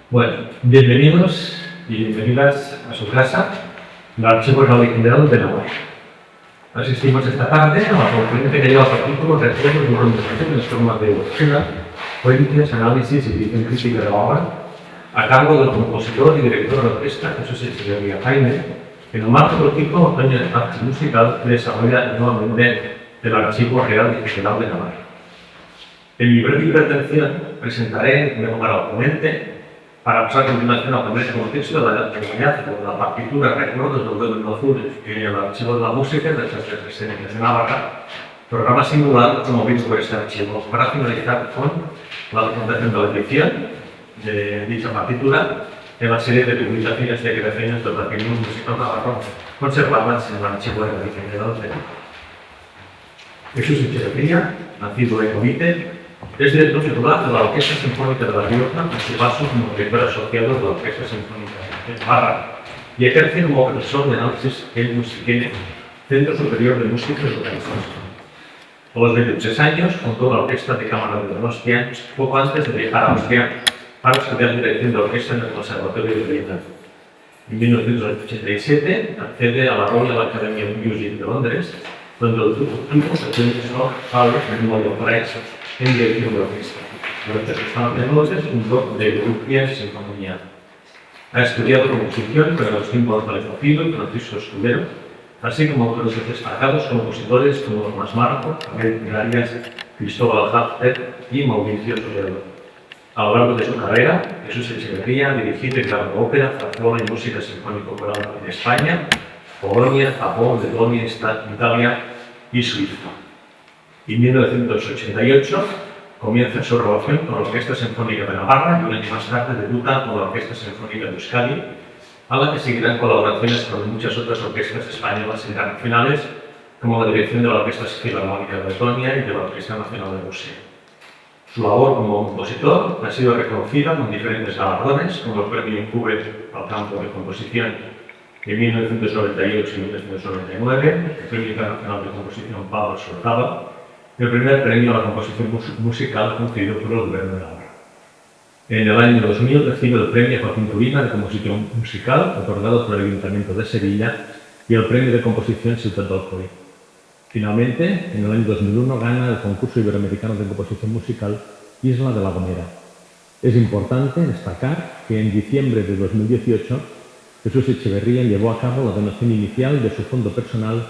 Bueno, bienvenidos y bienvenidas a su casa, el Archivo General de Navarra. Asistimos esta tarde a la conferencia que lleva por título Recuerdos de organización en formas de búsqueda, fuentes, análisis y edición crítica de la obra, a cargo del compositor y director de orquesta Jesús Echeverría Jaime, en el marco del ciclo Año de Arte Musical que desarrolla nuevamente el Archivo Real y General de Navarra. En mi breve intervención presentaré de manera al ponente para pasar a continuación al primer contexto de la partitura Recuerdos del Duelo Azul en el Archivo de la Música de las Artes Escénicas de Navarra, programa singular promovido por este archivo, para finalizar con la presentación de la edición de dicha partitura en la serie de publicaciones de creaciones del patrimonio musical navarro conservadas en el Archivo de la General de Navarra. Jesús Echeverría, nacido en Ovite, es director titular de la Orquesta Sinfónica de La Rioja, en su paso como director asociado de la Orquesta Sinfónica de Navarra, y ejerce como profesor de análisis en Musiquene, Centro Superior de Música y Organización. A los 26 años fundó la Orquesta de Cámara de Donostia, poco antes de viajar a Austria para estudiar dirección de orquesta en el Conservatorio de Viena. En 1987 accede a la Royal Academy of Music de Londres, donde obtuvo el premio Harvard Memorial Prize en dirección de orquesta. Durante sus años fundó de Grupia Sinfonía. Ha estudiado composición con Agustín González Ofilo y Francisco Escudero, así como otros destacados compositores como Tomás Marco, Gabriel Arias, Cristóbal Hafter y Mauricio Toledo. A lo largo de su carrera, Jesús Echeverría ha dirigido y grabado ópera, zarzuela y música sinfónico-coral en España, Polonia, Japón, Letonia, Italia y Suiza. En 1988 comienza su grabación con la Orquesta Sinfónica de Navarra y un año más tarde debuta con la Orquesta Sinfónica de Euskadi, a la que seguirán colaboraciones con muchas otras orquestas españolas internacionales, como la dirección de la Orquesta Filarmónica de Letonia y de la Orquesta Nacional de Rusia. Su labor como compositor ha sido reconocida con diferentes galardones, como el Premio Incuber al campo de composición en 1998 y 1999, el Premio Internacional de Composición Pablo Sortava, y el primer premio a la composición musical concedido por el Gobierno de Navarra. En el año 2000 recibe el Premio Joaquín Turina de Composición Musical, otorgado por el Ayuntamiento de Sevilla, y el Premio de Composición Ciutat del Coi. Finalmente, en el año 2001 gana el concurso iberoamericano de composición musical Isla de la Gomera. Es importante destacar que en diciembre de 2018 Jesús Echeverría llevó a cabo la donación inicial de su fondo personal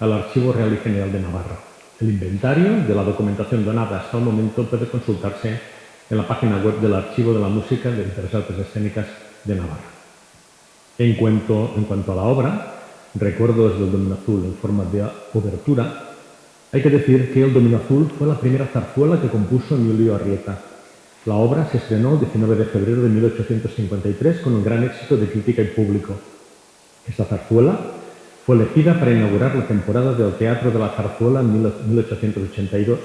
al Archivo Real y General de Navarra. El inventario de la documentación donada hasta el momento puede consultarse en la página web del Archivo de la Música de las Artes Escénicas de Navarra. En cuanto a la obra, Recuerdos del Dominó Azul en forma de obertura, hay que decir que el Dominó Azul fue la primera zarzuela que compuso Emilio Arrieta. La obra se estrenó el 19 de febrero de 1853 con un gran éxito de crítica y público. Esta zarzuela fue elegida para inaugurar la temporada del Teatro de la Zarzuela en 1882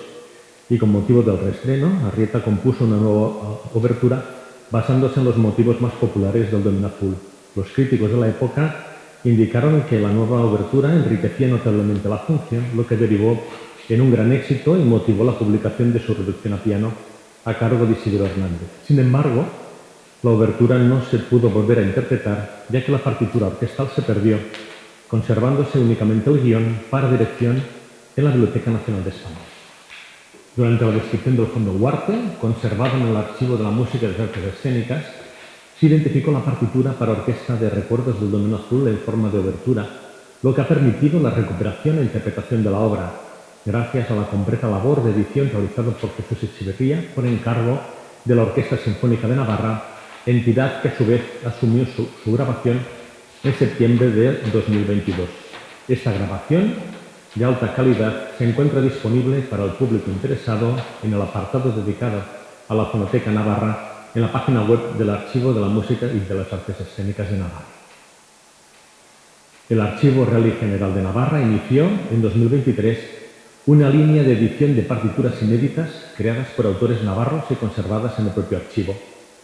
y con motivo del reestreno, Arrieta compuso una nueva obertura basándose en los motivos más populares del Dominó Azul. Los críticos de la época indicaron que la nueva obertura enriquecía notablemente la función, lo que derivó en un gran éxito y motivó la publicación de su reducción a piano a cargo de Isidro Hernández. Sin embargo, la obertura no se pudo volver a interpretar, ya que la partitura orquestal se perdió, conservándose únicamente el guión para dirección en la Biblioteca Nacional de España. Durante la descripción del fondo Huarte, conservado en el Archivo de la Música de las Artes Escénicas, se identificó la partitura para orquesta de Recuerdos del Dominó Azul en forma de obertura, lo que ha permitido la recuperación e interpretación de la obra, gracias a la completa labor de edición realizada por Jesús Echeverría por encargo de la Orquesta Sinfónica de Navarra, entidad que a su vez asumió su grabación en septiembre de 2022. Esta grabación, de alta calidad, se encuentra disponible para el público interesado en el apartado dedicado a la Fonoteca Navarra en la página web del Archivo de la Música y de las Artes Escénicas de Navarra. El Archivo Real y General de Navarra inició en 2023 una línea de edición de partituras inéditas creadas por autores navarros y conservadas en el propio archivo,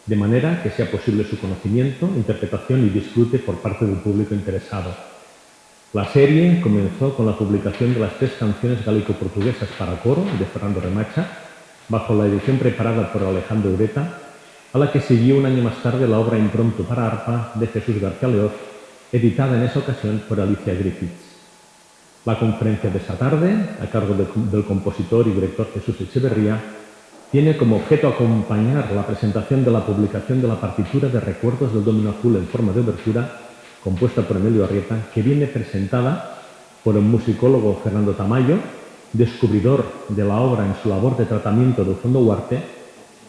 de manera que sea posible su conocimiento, interpretación y disfrute por parte del público interesado. La serie comenzó con la publicación de las 3 canciones gálico-portuguesas para coro de Fernando Remacha, bajo la edición preparada por Alejandro Ureta, a la que siguió un año más tarde la obra Impromptu para arpa de Jesús García Leoz, editada en esa ocasión por Alicia Griffiths. La conferencia de esa tarde, a cargo del compositor y director Jesús Echeverría, tiene como objeto acompañar la presentación de la publicación de la partitura de Recuerdos del Domino Azul en forma de obertura, compuesta por Emilio Arrieta, que viene presentada por el musicólogo Fernando Tamayo, descubridor de la obra en su labor de tratamiento del Fondo Huarte.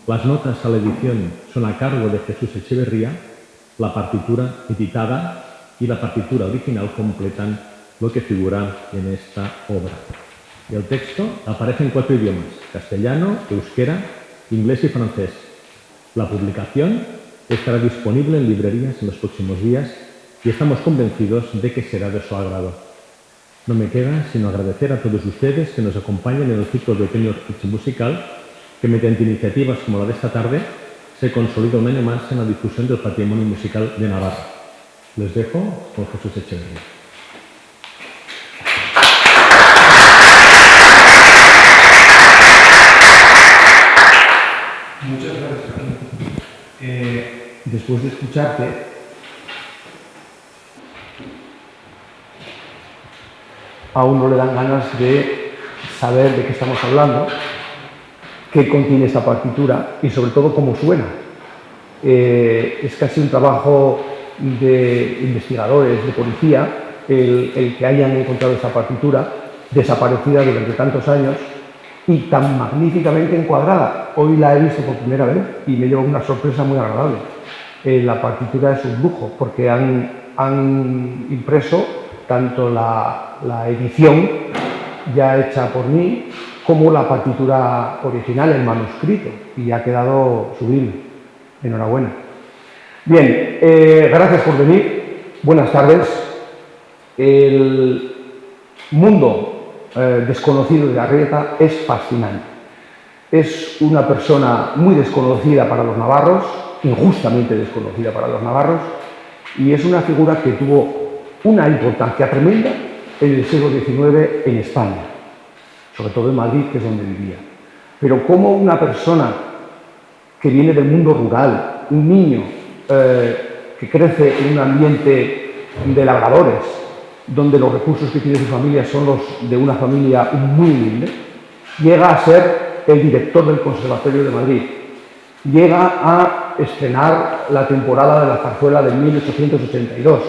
Las notas a la edición son a cargo de Jesús Echeverría, la partitura editada y la partitura original completan lo que figura en esta obra. El texto aparece en 4 idiomas: castellano, euskera, inglés y francés. La publicación estará disponible en librerías en los próximos días y estamos convencidos de que será de su agrado. No me queda sino agradecer a todos ustedes que nos acompañan en el ciclo de otoño musical, que mediante iniciativas como la de esta tarde se consolida un año más en la difusión del patrimonio musical de Navarra. Les dejo con Jesús Echeverría. Muchas gracias, Joaquín. Después de escucharte, a uno le dan ganas de saber de qué estamos hablando, qué contiene esta partitura y sobre todo cómo suena. Es casi un trabajo de investigadores, de policía, el que hayan encontrado esta partitura desaparecida durante tantos años y tan magníficamente encuadrada. Hoy la he visto por primera vez y me lleva una sorpresa muy agradable. La partitura es un lujo porque han impreso tanto la edición ya hecha por mí como la partitura original, el manuscrito, y ha quedado sublime. Enhorabuena. Bien, gracias por venir. Buenas tardes. El mundo desconocido de Arrieta es fascinante. Es una persona muy desconocida para los navarros, injustamente desconocida para los navarros, y es una figura que tuvo una importancia tremenda en el siglo XIX en España, sobre todo en Madrid, que es donde vivía. Pero como una persona que viene del mundo rural, un niño que crece en un ambiente de labradores, donde los recursos que tiene su familia son los de una familia muy humilde, llega a ser el director del Conservatorio de Madrid, llega a estrenar la temporada de la zarzuela de 1882,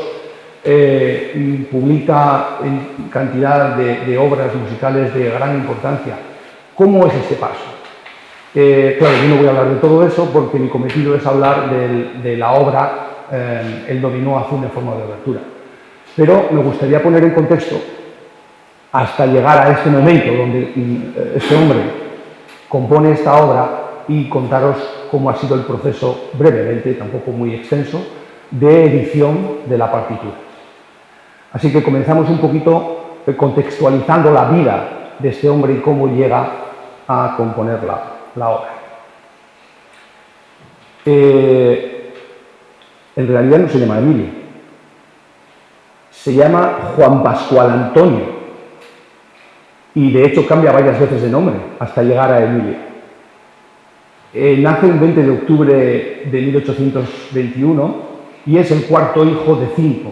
publica en cantidad de obras musicales de gran importancia. ¿Cómo es este paso? Claro, yo no voy a hablar de todo eso porque mi cometido es hablar de la obra El Dominó Azul en forma de obertura. Pero me gustaría poner en contexto hasta llegar a este momento donde este hombre compone esta obra y contaros cómo ha sido el proceso, brevemente, tampoco muy extenso, de edición de la partitura. Así que comenzamos un poquito contextualizando la vida de este hombre y cómo llega a componer la obra. En realidad no se llama Emilio, se llama Juan Pascual Antonio y de hecho cambia varias veces de nombre hasta llegar a Emilio. Nace el 20 de octubre de 1821 y es el cuarto hijo de 5.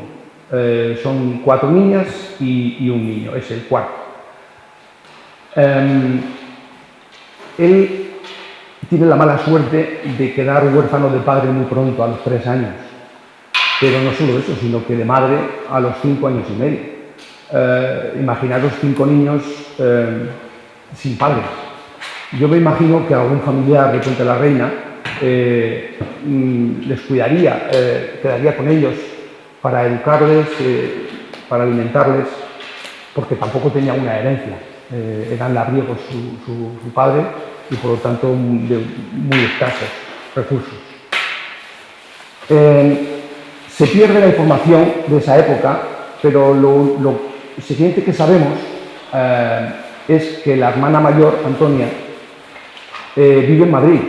Son 4 niñas y un niño, es el cuarto. Él tiene la mala suerte de quedar huérfano de padre muy pronto, a los 3 años. Pero no solo eso, sino que de madre a los 5 años y medio. Imaginaros 5 niños sin padres. Yo me imagino que algún familiar de Puente la Reina les cuidaría, quedaría con ellos para educarles, para alimentarles, porque tampoco tenía una herencia. Eran labriegos su padre y por lo tanto de muy escasos recursos. Se pierde la información de esa época, pero lo siguiente que sabemos es que la hermana mayor, Antonia, vive en Madrid,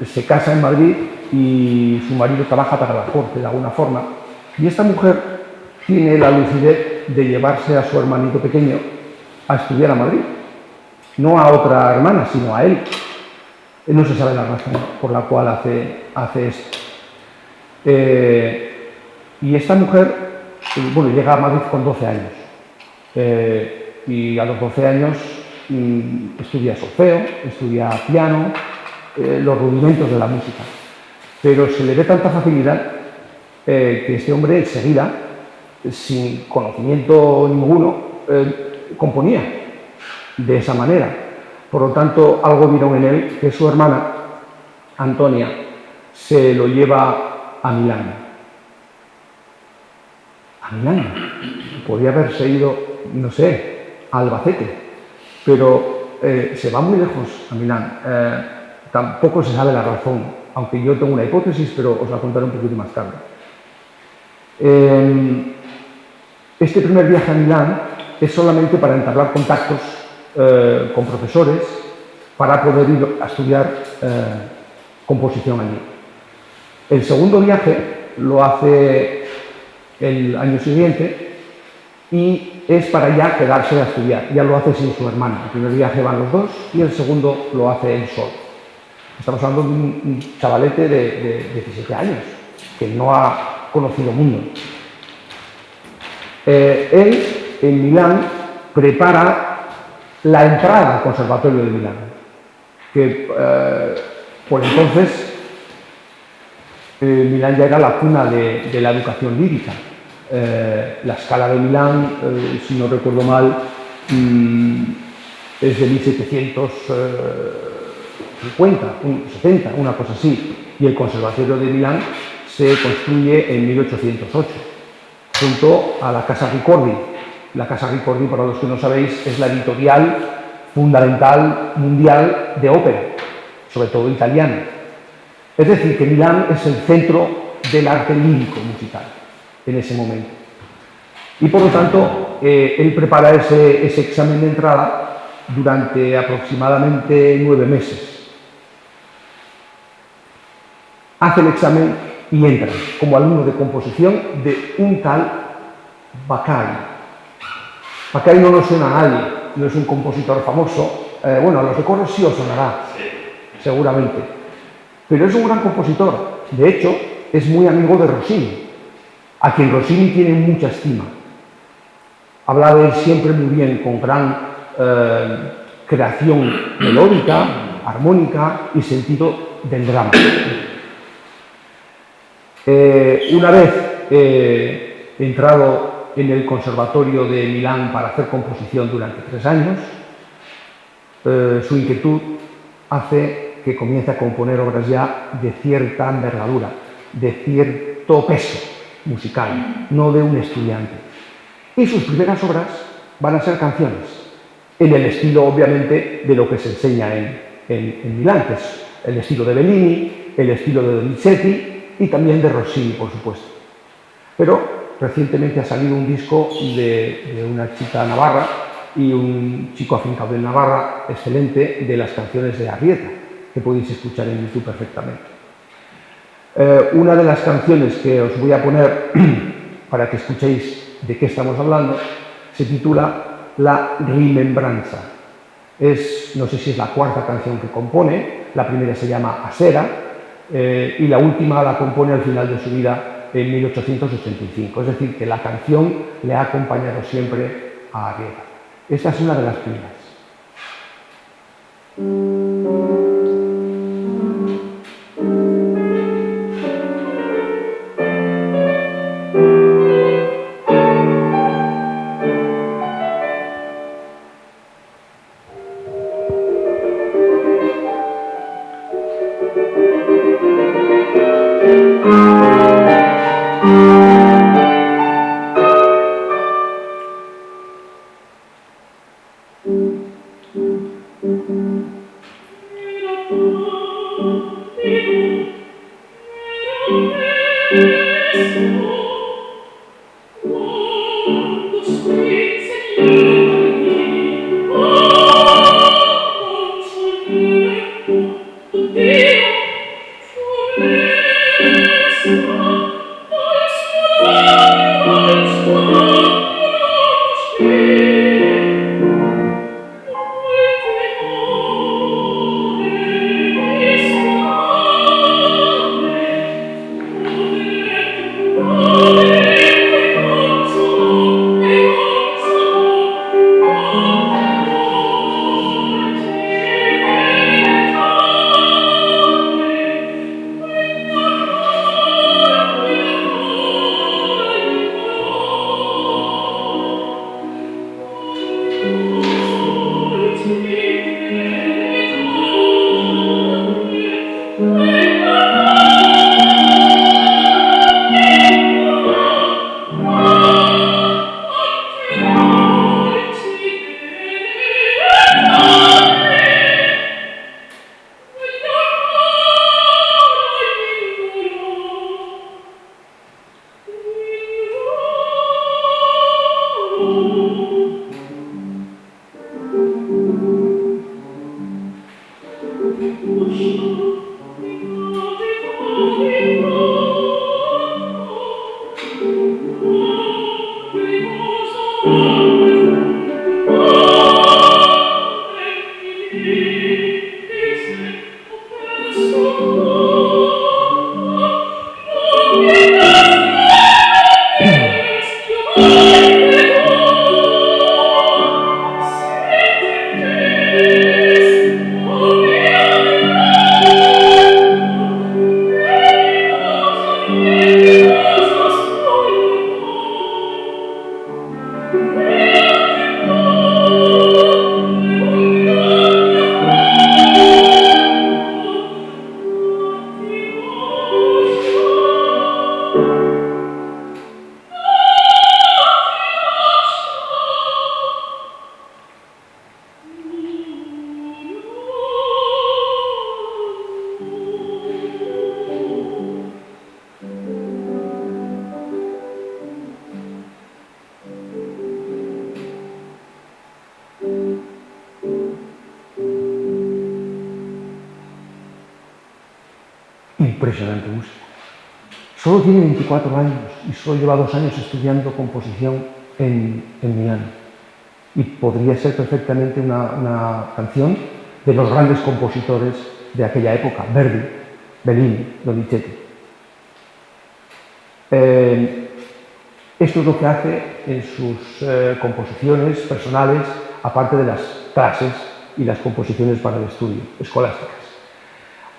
se casa en Madrid y su marido trabaja para la corte de alguna forma. Y esta mujer tiene la lucidez de llevarse a su hermanito pequeño a estudiar a Madrid. No a otra hermana, sino a él. No se sabe la razón por la cual hace esto. Y esta mujer, bueno, llega a Madrid con 12 años. Y a los 12 años estudia solfeo, estudia piano, los rudimentos de la música. Pero se le ve tanta facilidad que este hombre enseguida, sin conocimiento ninguno, componía de esa manera. Por lo tanto, algo vieron en él que su hermana, Antonia, se lo lleva a Milán. A Milán. Podría haberse ido, no sé, a Albacete, pero se va muy lejos a Milán. Tampoco se sabe la razón, aunque yo tengo una hipótesis, pero os la contaré un poquito más tarde. Este primer viaje a Milán es solamente para entablar contactos con profesores para poder ir a estudiar composición allí. El segundo viaje lo hace el año siguiente y es para ya quedarse a estudiar. Ya lo hace sin su hermano. El primer viaje van los dos y el segundo lo hace él solo. Estamos hablando de un chavalete de 17 años que no ha conocido mundo. Él en Milán prepara la entrada al Conservatorio de Milán, que por entonces Milán ya era la cuna de la educación lírica. La Scala de Milán, si no recuerdo mal, es de 1750, 70, una cosa así, y el Conservatorio de Milán se construye en 1808, junto a la Casa Ricordi. La Casa Ricordi, para los que no sabéis, es la editorial fundamental mundial de ópera, sobre todo italiana. Es decir, que Milán es el centro del arte lírico musical en ese momento. Y por lo tanto, él prepara ese examen de entrada durante aproximadamente 9 meses. Hace el examen y entra como alumno de composición de un tal Baccai. Baccai no nos suena a nadie, no es un compositor famoso. Bueno, a los de coro sí os sonará, seguramente. Pero es un gran compositor. De hecho, es muy amigo de Rossini, a quien Rossini tiene mucha estima. Habla de él siempre muy bien, con gran creación melódica, armónica y sentido del drama. Una vez entrado en el Conservatorio de Milán para hacer composición durante 3 años, su inquietud hace que comience a componer obras ya de cierta envergadura, de cierto peso musical, no de un estudiante. Y sus primeras obras van a ser canciones, en el estilo, obviamente, de lo que se enseña en Milán, que es el estilo de Bellini, el estilo de Donizetti y también de Rossini, por supuesto. Pero recientemente ha salido un disco de una chica navarra y un chico afincado en Navarra, excelente, de las canciones de Arrieta, que podéis escuchar en YouTube perfectamente. Una de las canciones que os voy a poner para que escuchéis de qué estamos hablando se titula La Rimembranza. No sé si es la 4ª canción que compone, la primera se llama Asera y la última la compone al final de su vida en 1885. Es decir, que la canción le ha acompañado siempre a Arrieta. Esta es una de las primeras. impresionante músico. Solo tiene 24 años y solo lleva 2 años estudiando composición en Milán. Y podría ser perfectamente una canción de los grandes compositores de aquella época, Verdi, Bellini, Donizetti. Esto es lo que hace en sus composiciones personales, aparte de las clases y las composiciones para el estudio, escolásticas.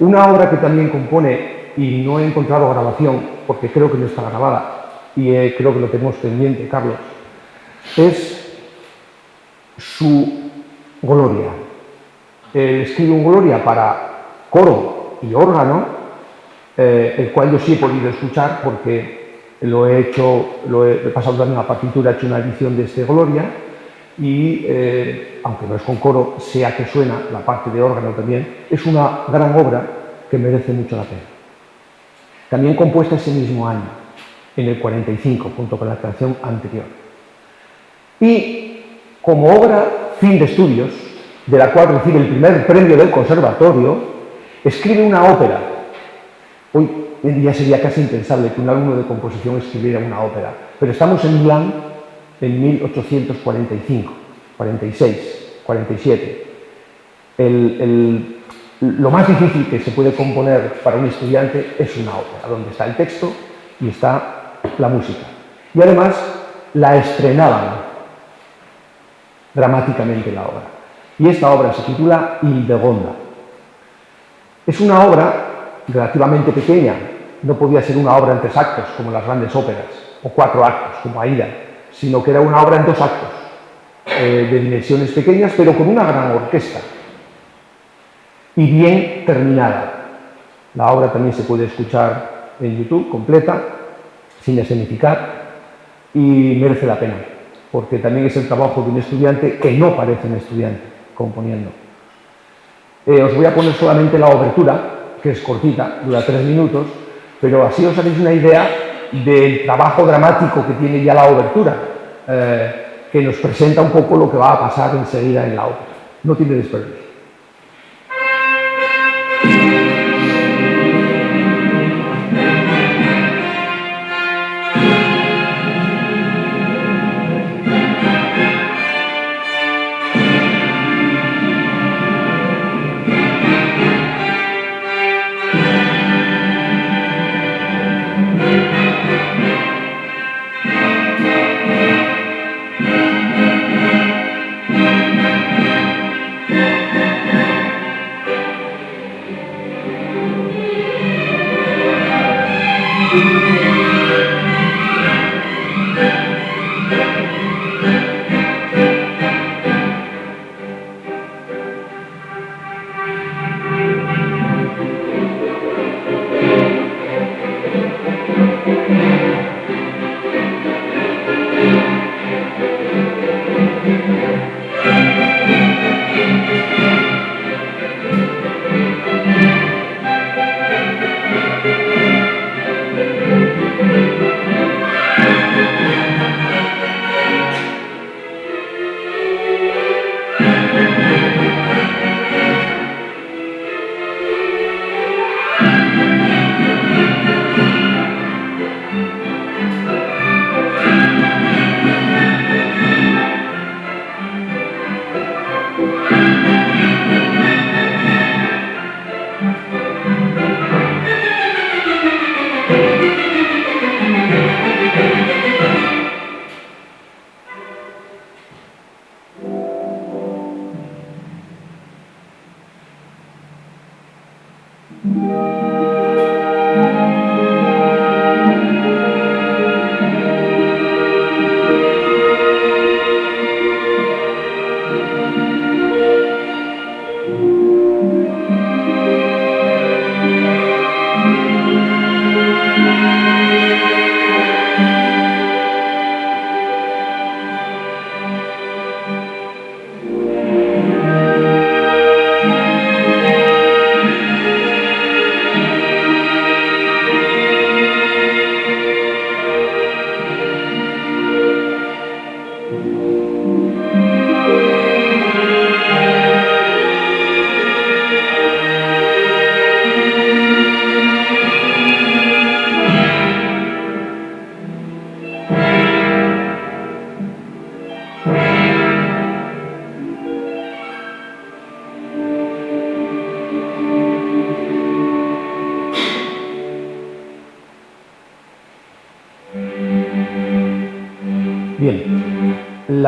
Una obra que también compone, y no he encontrado grabación, porque creo que no está grabada, y creo que lo tenemos pendiente, Carlos, es su Gloria. Escribe un Gloria para coro y órgano, el cual yo sí he podido escuchar porque lo he pasado también a partitura, he hecho una edición de este Gloria y, aunque no es con coro, sea que suena la parte de órgano también, es una gran obra que merece mucho la pena. También compuesta ese mismo año, en el 45, junto con la canción anterior. Y como obra fin de estudios, de la cual recibe el primer premio del conservatorio, escribe una ópera. Hoy en día sería casi impensable que un alumno de composición escribiera una ópera, pero estamos en Milán en 1845, 46, 47. Lo más difícil que se puede componer para un estudiante es una ópera, donde está el texto y está la música. Y además la estrenaban dramáticamente la obra. Y esta obra se titula Hildegonda. Es una obra relativamente pequeña, no podía ser una obra en 3 actos como las grandes óperas, o 4 actos como Aida, sino que era una obra en 2 actos, de dimensiones pequeñas, pero con una gran orquesta y bien terminada. La obra también se puede escuchar en YouTube completa, sin escenificar, y merece la pena, porque también es el trabajo de un estudiante que no parece un estudiante componiendo. Os voy a poner solamente la obertura, que es cortita, dura 3 minutos, pero así os hacéis una idea del trabajo dramático que tiene ya la obertura, que nos presenta un poco lo que va a pasar enseguida en la ópera. No tiene desperdicio.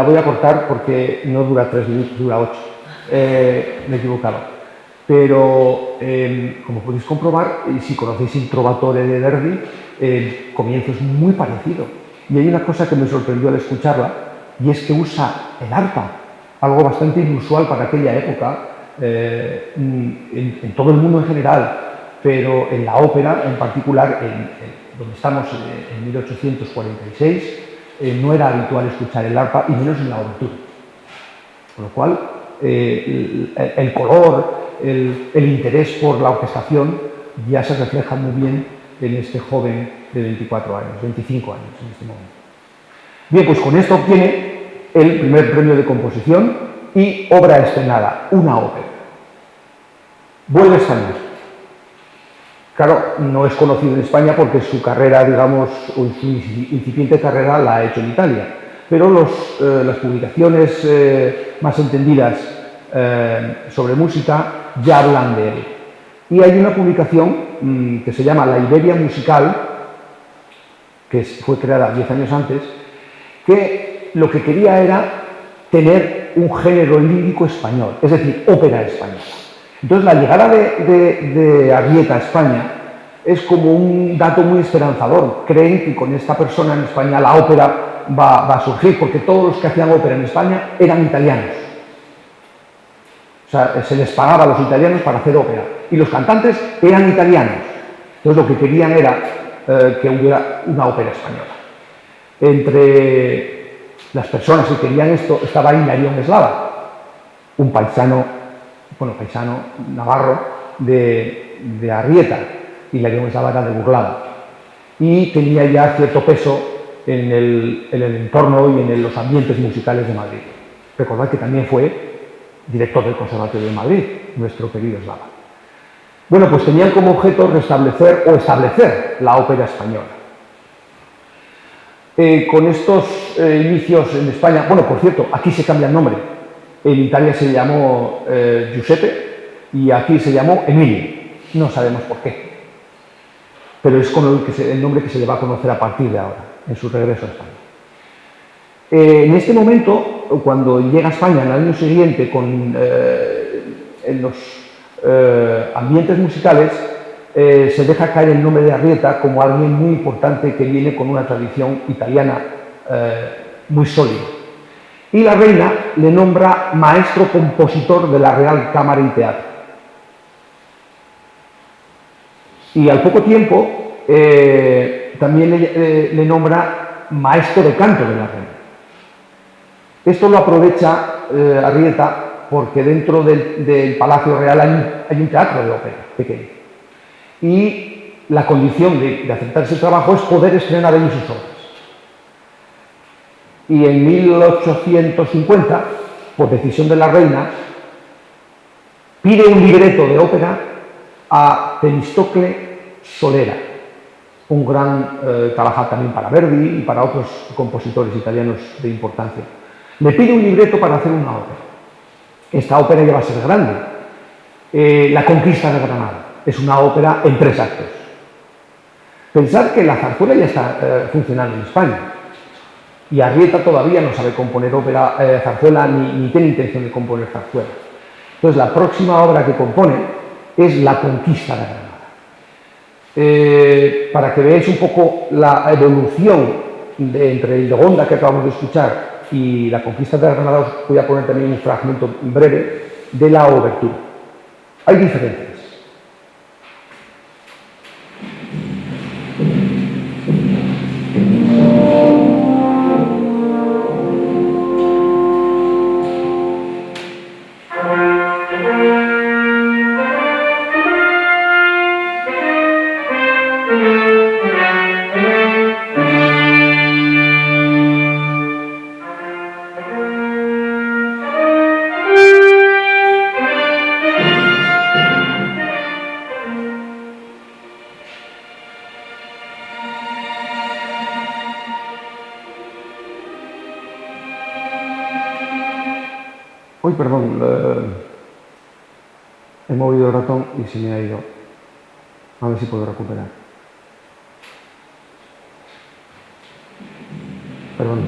la voy a cortar porque no dura 3 minutos, dura 8. Me he equivocado. Pero, como podéis comprobar, y si conocéis il Trovatore de Verdi, el comienzo es muy parecido. Y hay una cosa que me sorprendió al escucharla, y es que usa el arpa, algo bastante inusual para aquella época, en todo el mundo en general, pero en la ópera en particular, donde estamos en 1846, no era habitual escuchar el arpa, y menos en la obertura. Con lo cual, el color, el interés por la orquestación ya se refleja muy bien en este joven de 24 años, 25 años en este momento. Bien, pues con esto obtiene el primer premio de composición y obra estrenada, una ópera. Vuelve a España. Claro, no es conocido en España porque su carrera, digamos, o su incipiente carrera la ha hecho en Italia, pero las publicaciones más entendidas sobre música ya hablan de él. Y hay una publicación que se llama La Iberia Musical, que fue creada 10 años antes, que lo que quería era tener un género lírico español, es decir, ópera española. Entonces, la llegada de Arrieta a España es como un dato muy esperanzador. Creen que con esta persona en España la ópera va a surgir, porque todos los que hacían ópera en España eran italianos. O sea, se les pagaba a los italianos para hacer ópera, y los cantantes eran italianos. Entonces, lo que querían era que hubiera una ópera española. Entre las personas que querían esto estaba Hilarión Eslava, un paisano navarro de Arrieta. Hilarión Eslava era de Burlada y tenía ya cierto peso en el entorno y en los ambientes musicales de Madrid. Recordad que también fue director del Conservatorio de Madrid, nuestro querido Eslava. Bueno, pues tenían como objeto restablecer o establecer la ópera española. Con estos inicios en España, bueno, por cierto, aquí se cambia el nombre. En Italia se llamó Giuseppe y aquí se llamó Emilio. No sabemos por qué, pero es con el nombre que se le va a conocer a partir de ahora, en su regreso a España. En este momento, cuando llega a España en el año siguiente en los ambientes musicales, se deja caer el nombre de Arrieta como alguien muy importante que viene con una tradición italiana muy sólida. Y la reina le nombra maestro compositor de la Real Cámara y Teatro. Y al poco tiempo también le nombra maestro de canto de la reina. Esto lo aprovecha Arrieta porque dentro del Palacio Real hay un teatro de ópera pequeño. Y la condición de aceptar ese trabajo es poder estrenar allí sus obras. Y en 1850, por decisión de la reina, pide un libreto de ópera a Temistocle Solera, un gran trabajador también para Verdi y para otros compositores italianos de importancia. Le pide un libreto para hacer una ópera. Esta ópera ya va a ser grande. La Conquista de Granada. Es una ópera en 3 actos. Pensad que la zarzuela ya está funcionando en España. Y Arrieta todavía no sabe componer zarzuela ni tiene intención de componer zarzuela. Entonces, la próxima obra que compone es La Conquista de Granada. Para que veáis un poco la evolución entre Hildegonda, que acabamos de escuchar, y La Conquista de Granada, os voy a poner también un fragmento breve de la obertura. Hay diferencias. Uy, perdón, he movido el ratón y se me ha ido. A ver si puedo recuperar. Perdón.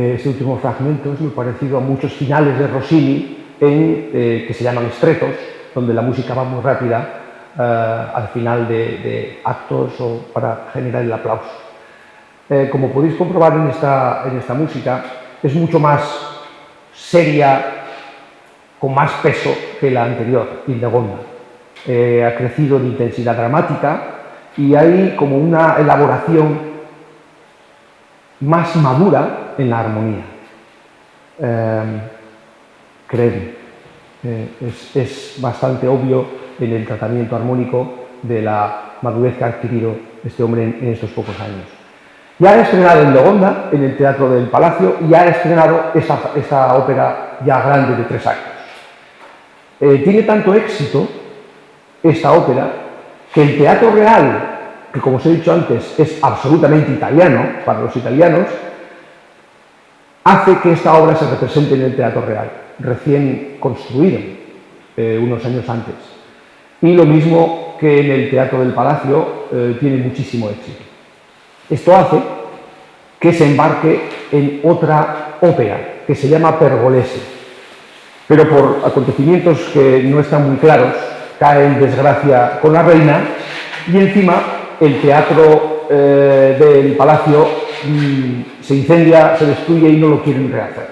Este último fragmento es muy parecido a muchos finales de Rossini que se llaman estretos, donde la música va muy rápida al final de actos o para generar el aplauso. Como podéis comprobar en esta música, es mucho más seria, con más peso que la anterior, Hildegonda. Ha crecido en intensidad dramática y hay como una elaboración más madura en la armonía. Creedme, es bastante obvio en el tratamiento armónico de la madurez que ha adquirido este hombre en estos pocos años. Ya ha estrenado Hildegonda en el Teatro del Palacio y ha estrenado esta ópera ya grande de 3 actos. Tiene tanto éxito esta ópera que el Teatro Real, que como os he dicho antes es absolutamente italiano para los italianos, hace que esta obra se represente en el Teatro Real, recién construido unos años antes. Y lo mismo que en el Teatro del Palacio tiene muchísimo éxito. Esto hace que se embarque en otra ópera que se llama Pergolesi, pero por acontecimientos que no están muy claros, cae en desgracia con la reina y encima el Teatro del Palacio se incendia, se destruye y no lo quieren rehacer.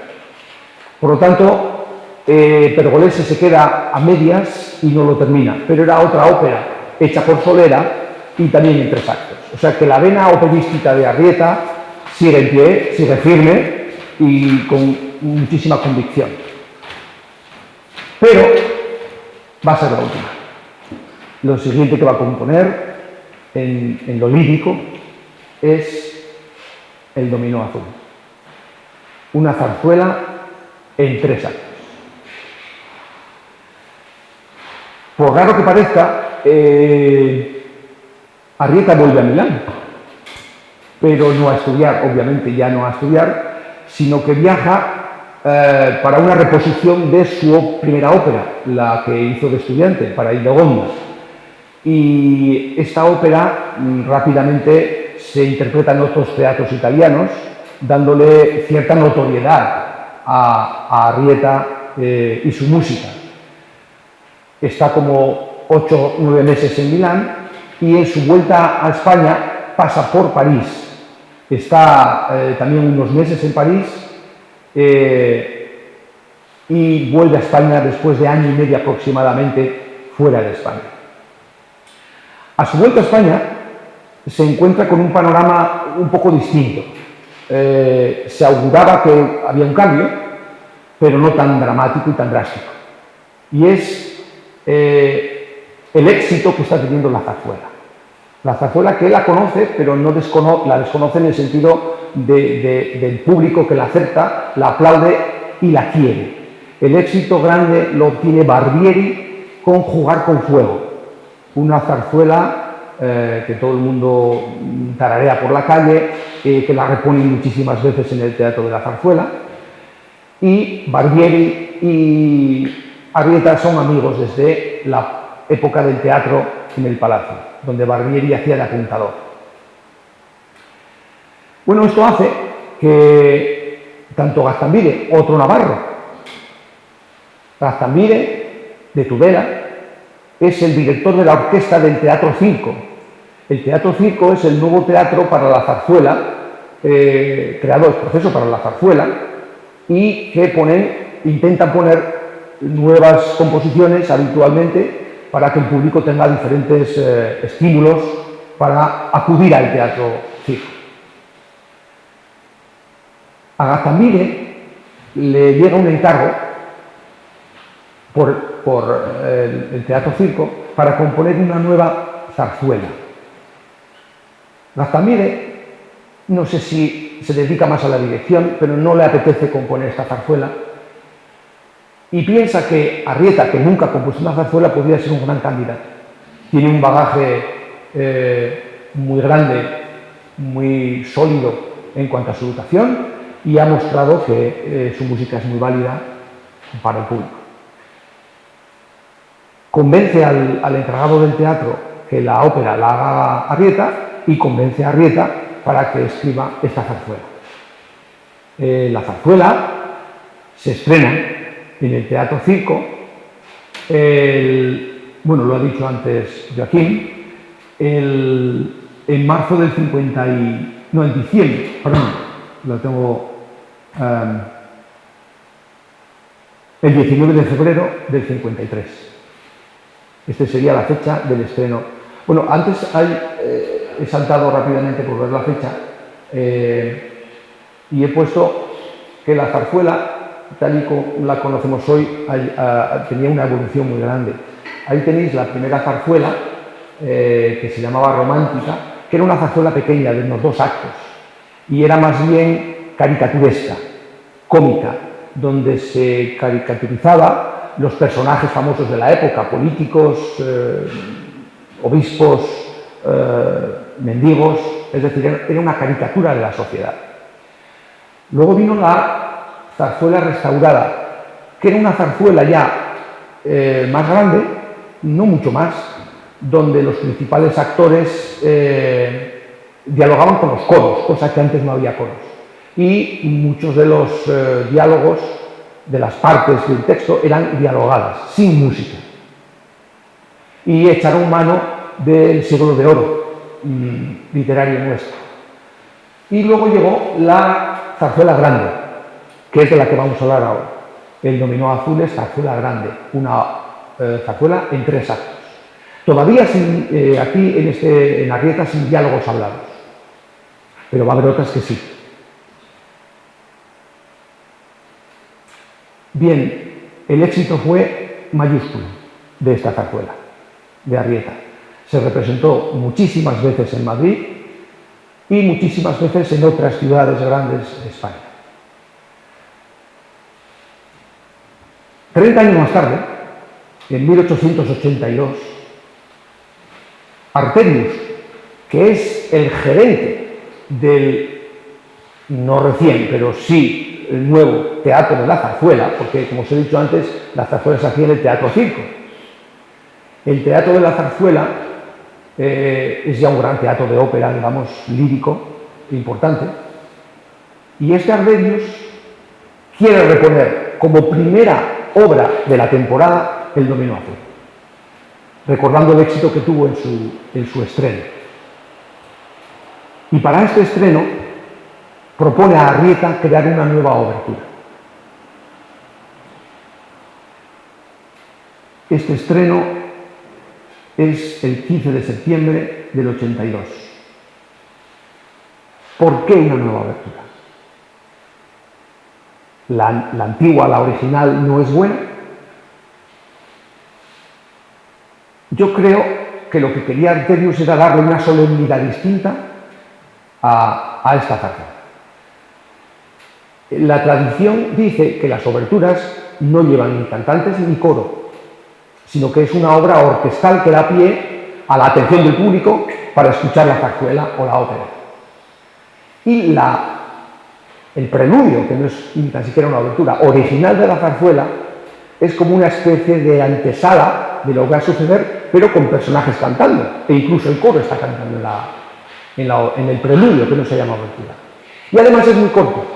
Por lo tanto, Pergolesi se queda a medias y no lo termina, pero era otra ópera hecha por Solera y también en 3 actos. O sea que la vena operística de Arrieta sigue en pie, sigue firme y con muchísima convicción. Pero va a ser la última. Lo siguiente que va a componer en lo lírico es el Dominó Azul. Una zarzuela en 3 actos. Por raro que parezca, Arrieta vuelve a Milán, pero no a estudiar, obviamente ya no a estudiar, sino que viaja para una reposición de su primera ópera, la que hizo de estudiante, para Hildegonda. Y esta ópera rápidamente se interpreta en otros teatros italianos, dándole cierta notoriedad a Arrieta y su música. Está como 8 o 9 meses en Milán y en su vuelta a España pasa por París. Está también unos meses en París y vuelve a España después de año y medio aproximadamente fuera de España. A su vuelta a España se encuentra con un panorama un poco distinto. Se auguraba que había un cambio, pero no tan dramático y tan drástico. Y es el éxito que está teniendo la zarzuela. La zarzuela que él la conoce, pero no la desconoce en el sentido del público que la acepta, la aplaude y la quiere. El éxito grande lo obtiene Barbieri con Jugar con Fuego, una zarzuela que todo el mundo tararea por la calle, que la reponen muchísimas veces en el Teatro de la Zarzuela. Y Barbieri y Arrieta son amigos desde la época del teatro en el Palacio, donde Barbieri hacía de apuntador. Bueno, esto hace que tanto Gaztambide, otro navarro, Gaztambide de Tudela, es el director de la orquesta del Teatro Circo. El Teatro Circo es el nuevo teatro para la zarzuela, creado el proceso para la zarzuela, y que intentan poner nuevas composiciones habitualmente para que el público tenga diferentes estímulos para acudir al Teatro Circo. A Gaztambide le llega un encargo por el Teatro Circo para componer una nueva zarzuela. Gaztambide, no sé si se dedica más a la dirección, pero no le apetece componer esta zarzuela y piensa que Arrieta, que nunca compuso una zarzuela, podría ser un gran candidato. Tiene un bagaje muy grande, muy sólido en cuanto a su educación y ha mostrado que su música es muy válida para el público. Convence al encargado del teatro que la ópera la haga Arrieta y convence a Arrieta para que escriba esta zarzuela. La zarzuela se estrena en el Teatro Circo, bueno, lo ha dicho antes Joaquín, en marzo del 50 no, en diciembre, perdón, lo tengo, el 19 de febrero del 53. Esta sería la fecha del estreno. Bueno, antes he saltado rápidamente por ver la fecha y he puesto que la zarzuela, tal y como la conocemos hoy, tenía una evolución muy grande. Ahí tenéis la primera zarzuela, que se llamaba Romántica, que era una zarzuela pequeña de unos 2 actos y era más bien caricaturesca, cómica, donde se caricaturizaba los personajes famosos de la época, políticos, obispos, mendigos, es decir, era una caricatura de la sociedad. Luego vino la zarzuela restaurada, que era una zarzuela ya más grande, no mucho más, donde los principales actores dialogaban con los coros, cosa que antes no había coros. Y muchos de los diálogos de las partes del texto eran dialogadas, sin música. Y echaron mano del siglo de oro literario nuestro. Y luego llegó la zarzuela grande, que es de la que vamos a hablar ahora. El Dominó Azul es zarzuela grande, una zarzuela en 3 actos. Todavía aquí en Arrieta sin diálogos hablados, pero va a haber otras que sí. Bien, el éxito fue mayúsculo de esta zarzuela, de Arrieta. Se representó muchísimas veces en Madrid y muchísimas veces en otras ciudades grandes de España. 30 años más tarde, en 1882, Arterius, que es el gerente del, no recién, pero sí el nuevo Teatro de la Zarzuela, porque como os he dicho antes, la zarzuela se hacía en el Teatro Circo. El Teatro de la Zarzuela es ya un gran teatro de ópera, digamos, lírico, importante, y este Arterius quiere reponer como primera obra de la temporada el Dominó Azul, recordando el éxito que tuvo en su estreno. Y para este estreno propone a Arrieta crear una nueva obertura. Este estreno es el 15 de septiembre del 82. ¿Por qué una nueva obertura? La antigua, la original, no es buena. Yo creo que lo que quería Arterius era darle una solemnidad distinta a esta zarzuela. La tradición dice que las oberturas no llevan ni cantantes ni coro, sino que es una obra orquestal que da pie a la atención del público para escuchar la zarzuela o la ópera. Y el preludio, que no es ni tan siquiera una obertura, original de la zarzuela, es como una especie de antesala de lo que va a suceder, pero con personajes cantando, e incluso el coro está cantando en el preludio, que no se llama obertura. Y además es muy corto.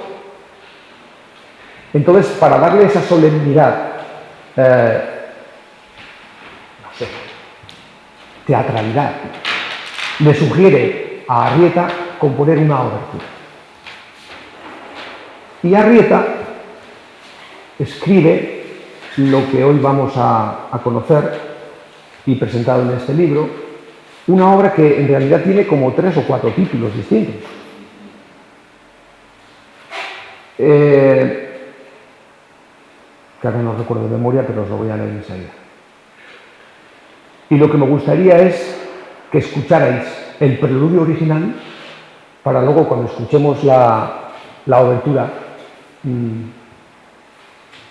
Entonces, para darle esa solemnidad, teatralidad, le sugiere a Arrieta componer una obertura. Y Arrieta escribe lo que hoy vamos a conocer y presentado en este libro, una obra que en realidad tiene como 3 o 4 títulos distintos. Que ahora no recuerdo de memoria, pero os lo voy a leer enseguida. Y lo que me gustaría es que escucharais el preludio original para luego, cuando escuchemos la obertura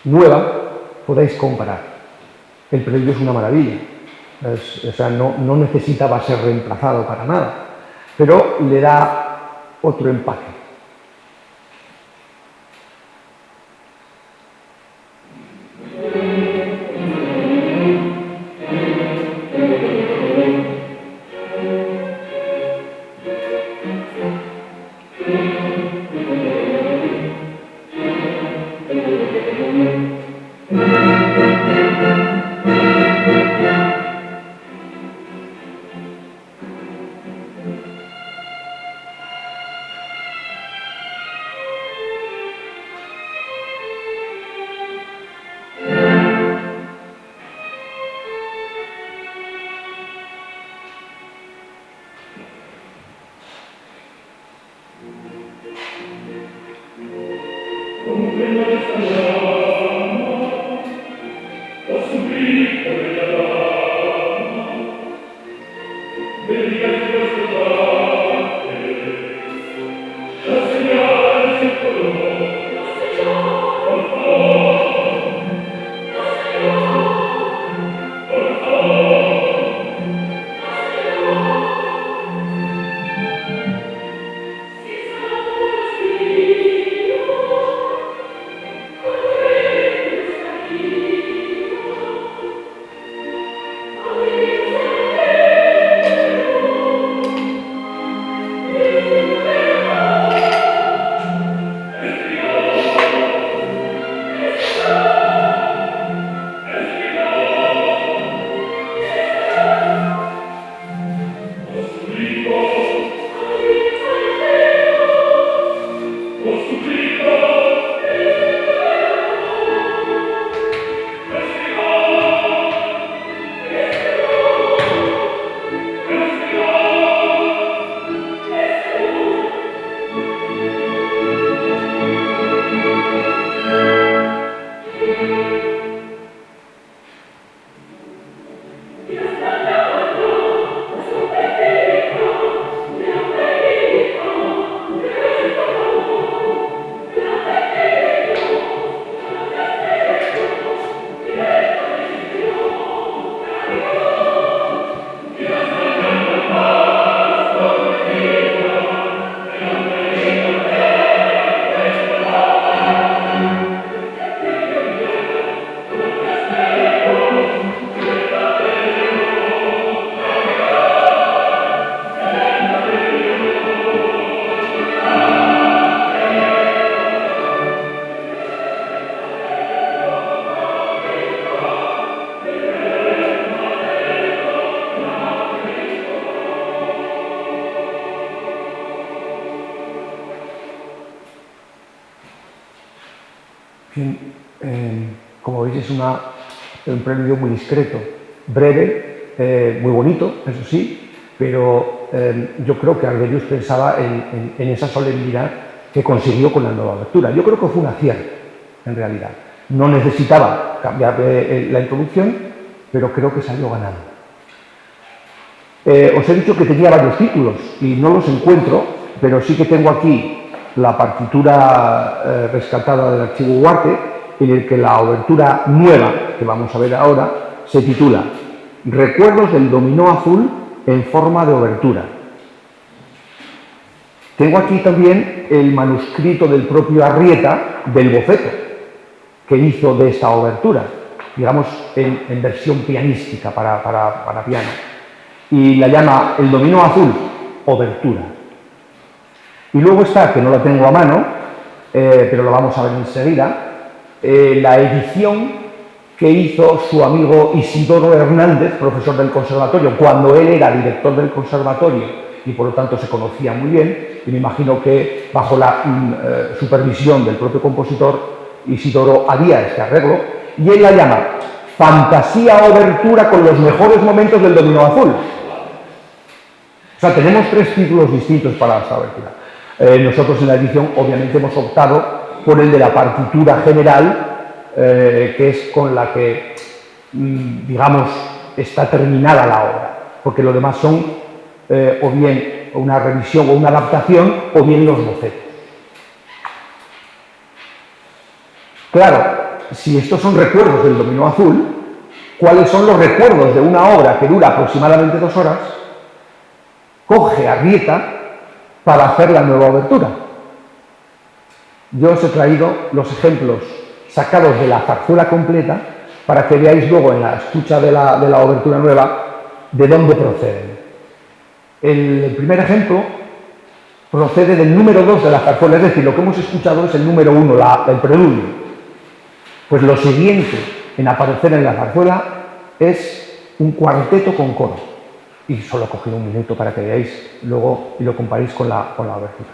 nueva, podáis comparar. El preludio es una maravilla. O sea, no necesitaba ser reemplazado para nada, pero le da otro empaque. Bien, como veis es un preludio muy discreto, breve, muy bonito, eso sí, pero yo creo que Arderius pensaba en esa solemnidad que consiguió con la nueva abertura. Yo creo que fue un acierto, en realidad. No necesitaba cambiar la introducción, pero creo que salió ganando. Os he dicho que tenía varios títulos y no los encuentro, pero sí que tengo aquí la partitura rescatada del archivo Huarte, en el que la obertura nueva, que vamos a ver ahora, se titula Recuerdos del dominó azul en forma de obertura. Tengo aquí también el manuscrito del propio Arrieta del boceto que hizo de esta obertura, digamos en versión pianística para piano, y la llama El dominó azul, obertura. Y luego está, que no la tengo a mano, pero lo vamos a ver enseguida, la edición que hizo su amigo Isidoro Hernández, profesor del conservatorio, cuando él era director del conservatorio y por lo tanto se conocía muy bien, y me imagino que bajo la supervisión del propio compositor, Isidoro haría este arreglo, y él la llama Fantasía Obertura con los mejores momentos del dominó azul. O sea, tenemos tres títulos distintos para esta obertura. Nosotros en la edición obviamente hemos optado por el de la partitura general, que es con la que, digamos, está terminada la obra, porque lo demás son o bien una revisión o una adaptación o bien los bocetos. Claro, si estos son recuerdos del dominó azul, ¿cuáles son los recuerdos de una obra que dura aproximadamente 2 horas? Coge Arrieta para hacer la nueva obertura. Yo os he traído los ejemplos sacados de la zarzuela completa para que veáis luego en la escucha de la obertura nueva de dónde proceden. El primer ejemplo procede del número 2 de la zarzuela, es decir, lo que hemos escuchado es el número 1, el preludio. Pues lo siguiente en aparecer en la zarzuela es un cuarteto con coro. Y solo he cogido un minuto para que veáis luego y lo comparéis con la obertura.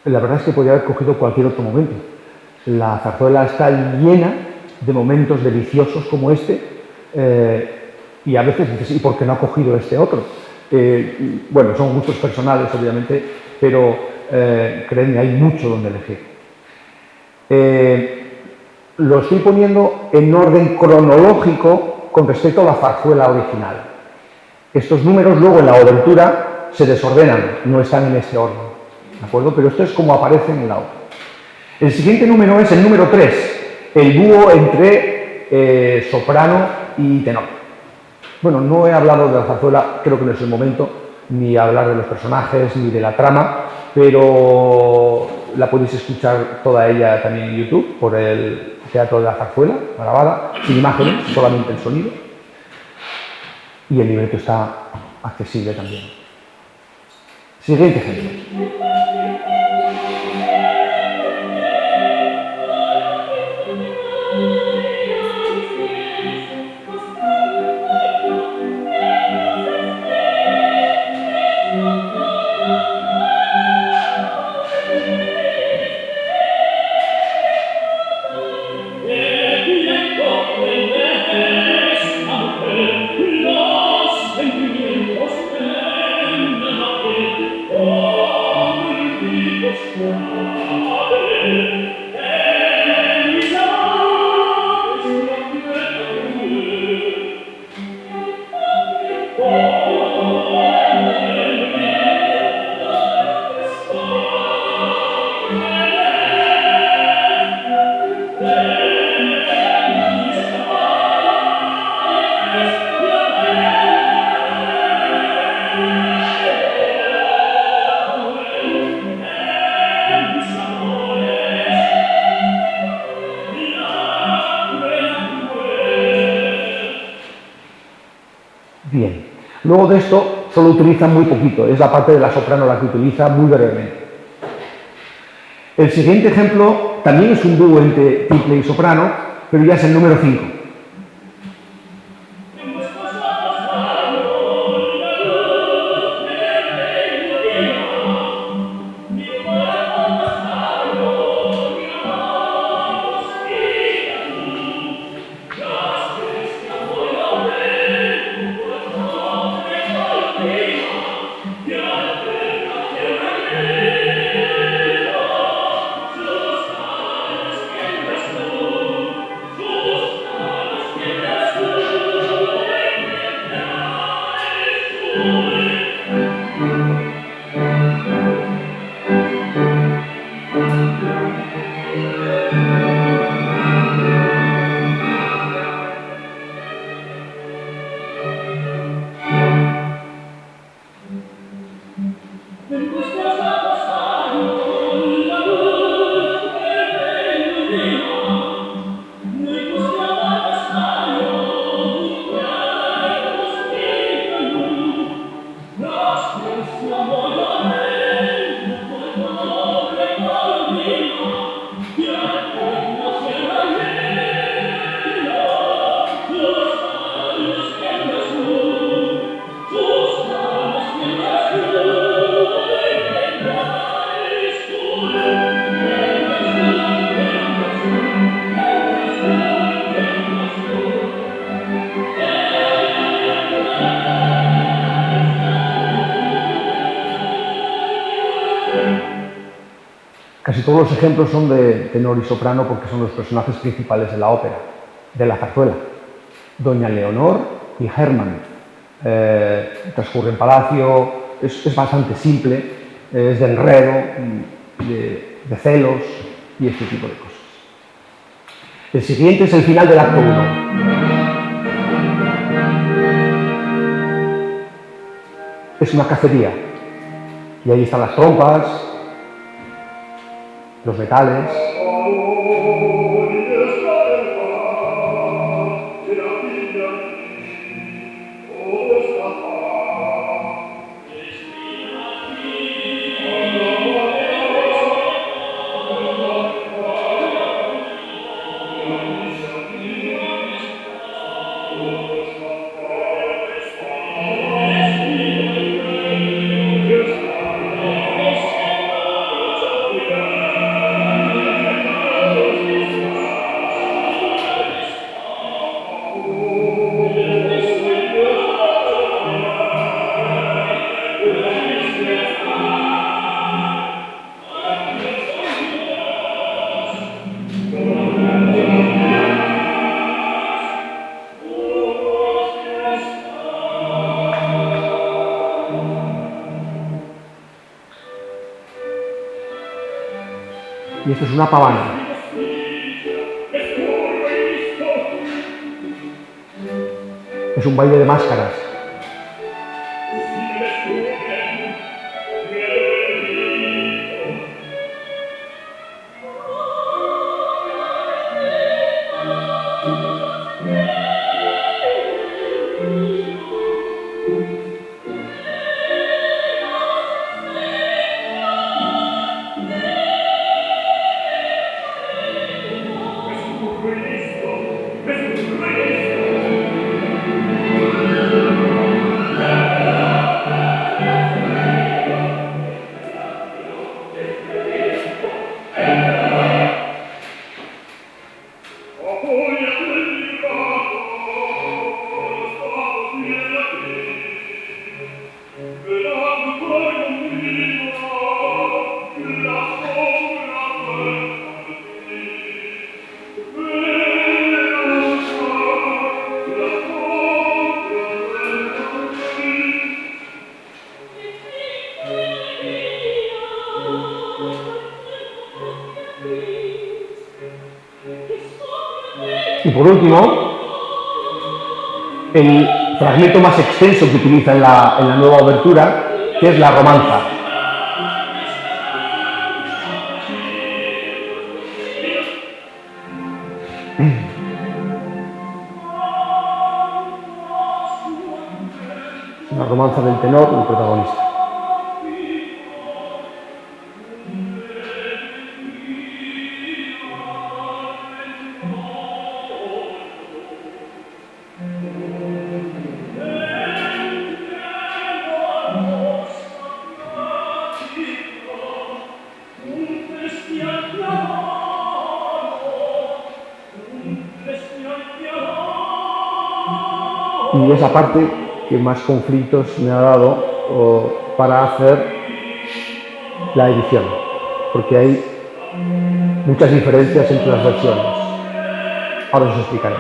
la verdad es que podría haber cogido cualquier otro momento. La zarzuela está llena de momentos deliciosos como este, y a veces dices, ¿y por qué no ha cogido este otro? Bueno, son gustos personales, obviamente, pero creedme, hay mucho donde elegir. Lo estoy poniendo en orden cronológico con respecto a la zarzuela original. Estos números luego en la obertura se desordenan, no están en ese orden, ¿de acuerdo? Pero esto es como aparecen en la obra. El siguiente número es el número 3, el dúo entre soprano y tenor. Bueno, no he hablado de la zarzuela, creo que no es el momento, ni hablar de los personajes, ni de la trama, pero la podéis escuchar toda ella también en YouTube, por el Teatro de la Zarzuela, grabada, sin imágenes, solamente el sonido. Y el libreto está accesible también. Siguiente ejemplo. Bien. Luego de esto solo utiliza muy poquito, es la parte de la soprano la que utiliza muy brevemente. El siguiente ejemplo también es un dúo entre tiple y soprano, pero ya es el número 5. Casi todos los ejemplos son de tenor y soprano porque son los personajes principales de la ópera, de la zarzuela. Doña Leonor y Hermann. Transcurre en palacio, es bastante simple, es de enredo, de celos y este tipo de cosas. El siguiente es el final del acto 1. Es una cacería y ahí están las trompas, los metales. Y esto es una pavana. Es un baile de máscaras. Y por último, el fragmento más extenso que utiliza en la nueva obertura, que es la romanza. Una romanza del tenor, el protagonista. Y esa parte que más conflictos me ha dado para hacer la edición, porque hay muchas diferencias entre las versiones. Ahora os explicaré.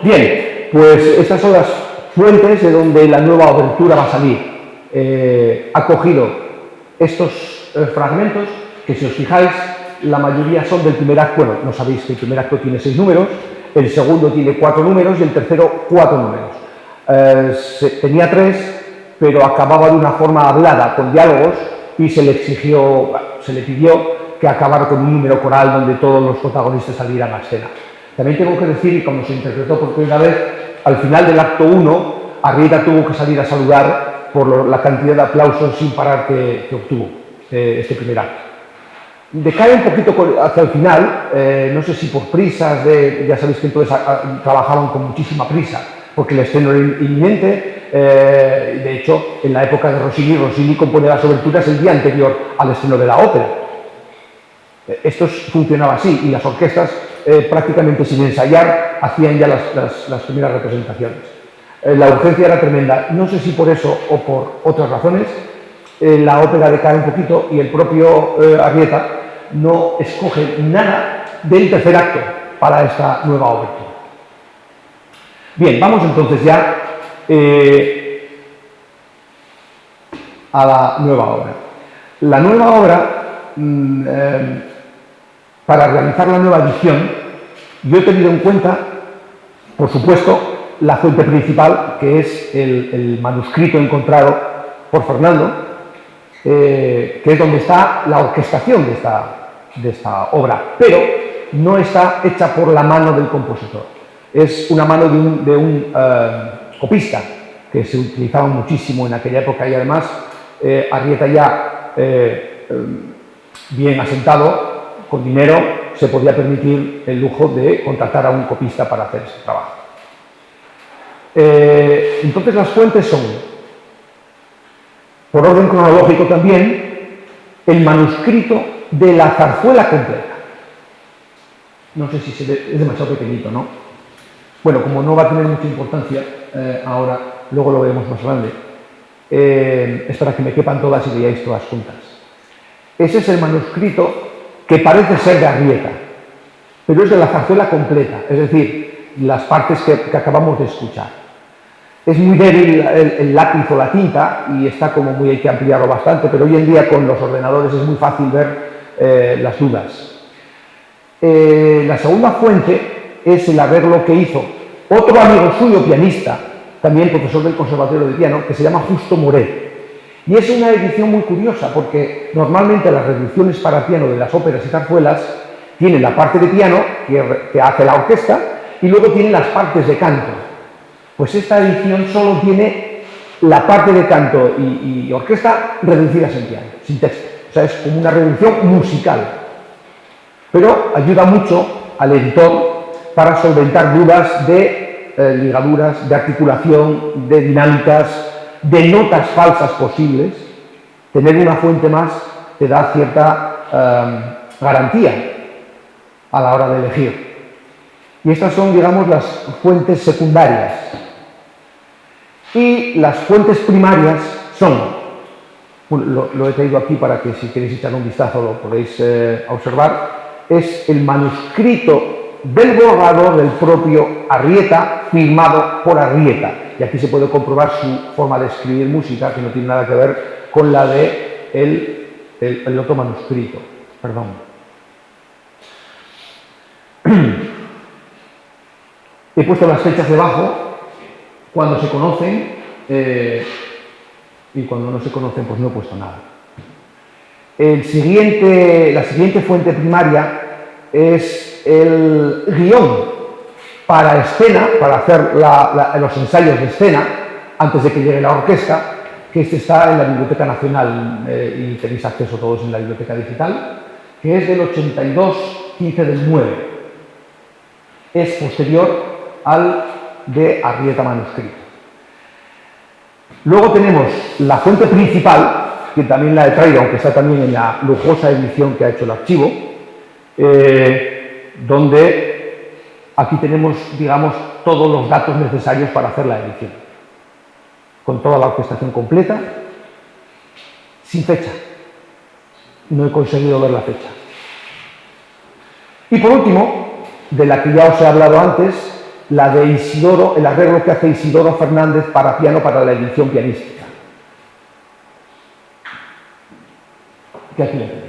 Bien, pues estas son las fuentes de donde la nueva obertura va a salir. Ha cogido estos fragmentos, que si os fijáis, la mayoría son del primer acto. Bueno, no sabéis que el primer acto tiene 6 números, el segundo tiene 4 números y el tercero 4 números. Tenía 3, pero acababa de una forma hablada, con diálogos, y se le pidió que acabara con un número coral donde todos los protagonistas salieran a escena. También tengo que decir que cuando se interpretó por primera vez, al final del acto 1, Arrieta tuvo que salir a saludar por la cantidad de aplausos sin parar que obtuvo este primer acto. Decae un poquito hacia el final, no sé si por prisas, ya sabéis que entonces trabajaban con muchísima prisa, porque el estreno era inminente. De hecho, en la época de Rossini compone las oberturas el día anterior al estreno de la ópera. Esto funcionaba así, y las orquestas prácticamente sin ensayar hacían ya las primeras representaciones. La urgencia era tremenda. No sé si por eso o por otras razones, la ópera decae un poquito y el propio Arrieta no escoge nada del tercer acto para esta nueva obertura. Bien, vamos entonces ya a la nueva obra. La nueva obra, para realizar la nueva edición, yo he tenido en cuenta, por supuesto, la fuente principal, que es el manuscrito encontrado por Fernando, que es donde está la orquestación de esta obra, pero no está hecha por la mano del compositor. Es una mano de un copista, que se utilizaba muchísimo en aquella época, y además Arrieta ya bien asentado, con dinero, se podía permitir el lujo de contratar a un copista para hacer ese trabajo. Entonces las fuentes son, por orden cronológico también, el manuscrito de la zarzuela completa. No sé si se ve, es demasiado pequeñito, ¿no? Bueno, como no va a tener mucha importancia ahora, luego lo veremos más grande, es para que me quepan todas y veáis todas juntas. Ese es el manuscrito que parece ser de Arrieta, pero es de la zarzuela completa, es decir, las partes que acabamos de escuchar. Es muy débil el lápiz o la tinta y está como muy, hay que ampliarlo bastante, pero hoy en día con los ordenadores es muy fácil ver las dudas. La segunda fuente es el arreglo que hizo otro amigo suyo, pianista, también profesor del Conservatorio de Piano, que se llama Justo Moret. Y es una edición muy curiosa porque normalmente las reducciones para piano de las óperas y zarzuelas tienen la parte de piano que hace la orquesta y luego tienen las partes de canto. Pues esta edición solo tiene la parte de canto y orquesta reducidas en piano, sin texto. O sea, es como una reducción musical. Pero ayuda mucho al editor para solventar dudas de ligaduras, de articulación, de dinámicas, de notas falsas posibles. Tener una fuente más te da cierta garantía a la hora de elegir. Y estas son, digamos, las fuentes secundarias. Y las fuentes primarias son, bueno, lo he traído aquí para que si queréis echar un vistazo lo podéis observar, es el manuscrito del borrador del propio Arrieta, firmado por Arrieta. Y aquí se puede comprobar su forma de escribir música, que no tiene nada que ver con la de el otro manuscrito. Perdón. He puesto las fechas debajo, cuando se conocen, y cuando no se conocen, pues no he puesto nada. La siguiente fuente primaria es el guión para escena, para hacer los ensayos de escena, antes de que llegue la orquesta, que este está en la Biblioteca Nacional y tenéis acceso todos en la Biblioteca Digital, que es del 82, 15 del 9. Es posterior al de Arrieta manuscrito. Luego tenemos la fuente principal, que también la he traído, aunque está también en la lujosa edición que ha hecho el archivo, donde aquí tenemos, digamos, todos los datos necesarios para hacer la edición, con toda la orquestación completa, sin fecha. No he conseguido ver la fecha. Y por último, de la que ya os he hablado antes, la de Isidoro, el arreglo que hace Isidoro Fernández para piano para la edición pianística. Que aquí la tenéis.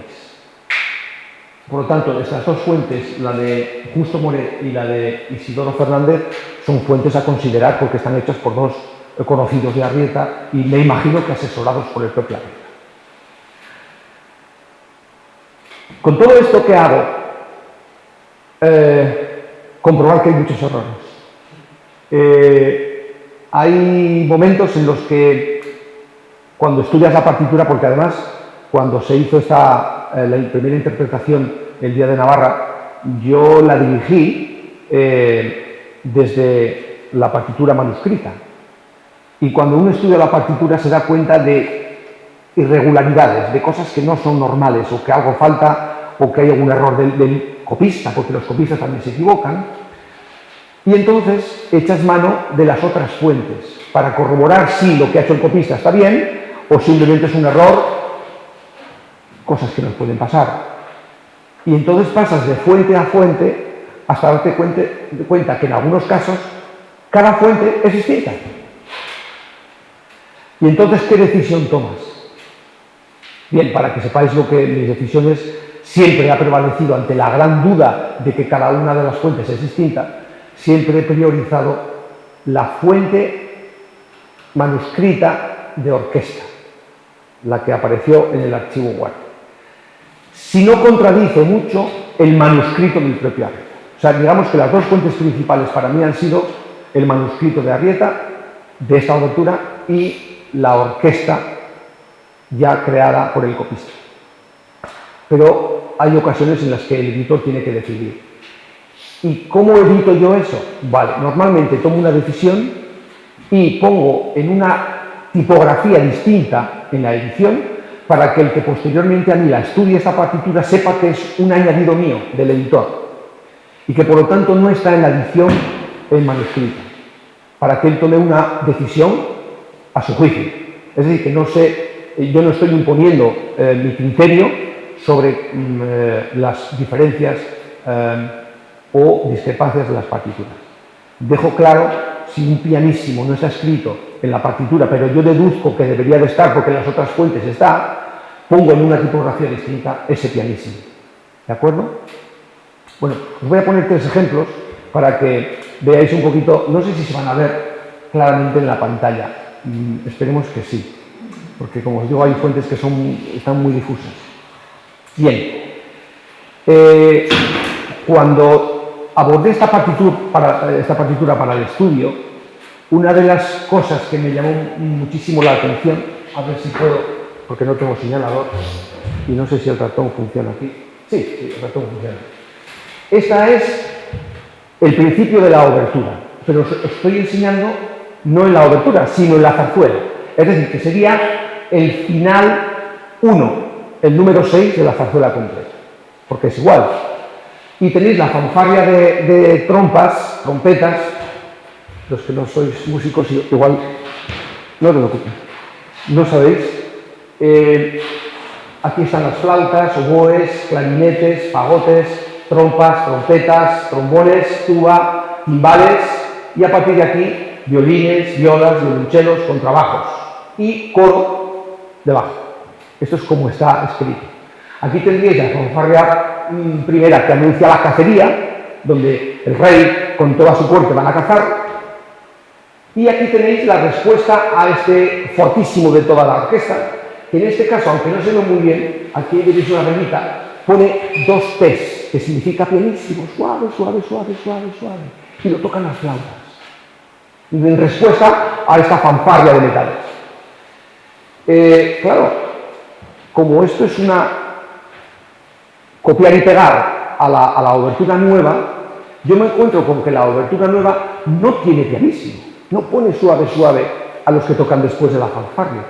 Por lo tanto, estas dos fuentes, la de Justo Moret y la de Isidoro Fernández, son fuentes a considerar porque están hechas por dos conocidos de Arrieta y me imagino que asesorados por el propio Arrieta. Con todo esto que hago, comprobar que hay muchos errores. Hay momentos en los que, cuando estudias la partitura, porque además, cuando se hizo la primera interpretación el Día de Navarra, yo la dirigí desde la partitura manuscrita. Y cuando uno estudia la partitura se da cuenta de irregularidades, de cosas que no son normales, o que algo falta, o que hay algún error del copista, porque los copistas también se equivocan. Y entonces echas mano de las otras fuentes para corroborar si lo que ha hecho el copista está bien o simplemente es un error, cosas que nos pueden pasar. Y entonces pasas de fuente a fuente hasta darte cuenta que en algunos casos cada fuente es distinta. Y entonces, ¿qué decisión tomas? Bien, para que sepáis lo que mis decisiones siempre ha prevalecido ante la gran duda de que cada una de las fuentes es distinta. Siempre he priorizado la fuente manuscrita de orquesta, la que apareció en el archivo Word. Si no contradice mucho el manuscrito del propio Arrieta. O sea, digamos que las dos fuentes principales para mí han sido el manuscrito de Arrieta, de esta obertura, y la orquesta ya creada por el copista. Pero hay ocasiones en las que el editor tiene que decidir. ¿Y cómo evito yo eso? Vale, normalmente tomo una decisión y pongo en una tipografía distinta en la edición para que el que posteriormente a mí la estudie esta partitura sepa que es un añadido mío del editor y que por lo tanto no está en la edición en manuscrito, para que él tome una decisión a su juicio. Es decir, que yo no estoy imponiendo mi criterio sobre las diferencias o discrepancias de las partituras. Dejo claro si un pianísimo no está escrito en la partitura, pero yo deduzco que debería de estar porque en las otras fuentes está, pongo en una tipografía distinta ese pianísimo. ¿De acuerdo? Bueno, os voy a poner 3 ejemplos para que veáis un poquito, no sé si se van a ver claramente en la pantalla, esperemos que sí, porque como os digo hay fuentes que están muy difusas. Bien, cuando abordé esta partitura para el estudio, una de las cosas que me llamó muchísimo la atención, a ver si puedo, porque no tengo señalador y no sé si el ratón funciona aquí. Sí, el ratón funciona. Esta es el principio de la obertura, pero os estoy enseñando no en la obertura, sino en la zarzuela. Es decir, que sería el final 1, el número 6 de la zarzuela completa, porque es igual. Y tenéis la fanfarria de trompas, trompetas, los que no sois músicos igual no os preocupéis, no sabéis. Aquí están las flautas, oboes, clarinetes, fagotes, trompas, trompetas, trombones, tuba, timbales y a partir de aquí violines, violas, violonchelos, contrabajos y coro debajo. Esto es como está escrito. Aquí tendríais la fanfarria primera que anuncia la cacería, donde el rey con toda su corte van a cazar. Y aquí tenéis la respuesta a este fortísimo de toda la orquesta, que en este caso, aunque no se ve muy bien, aquí veréis una rayita, pone 2 T's, que significa pianísimo, suave, suave, suave, suave, suave, y lo tocan las flautas. Y en respuesta a esta fanfarria de metales. Claro, como esto es una copiar y pegar a la obertura nueva, yo me encuentro con que la obertura nueva no tiene pianísimo, no pone suave, suave a los que tocan después de la fanfarria.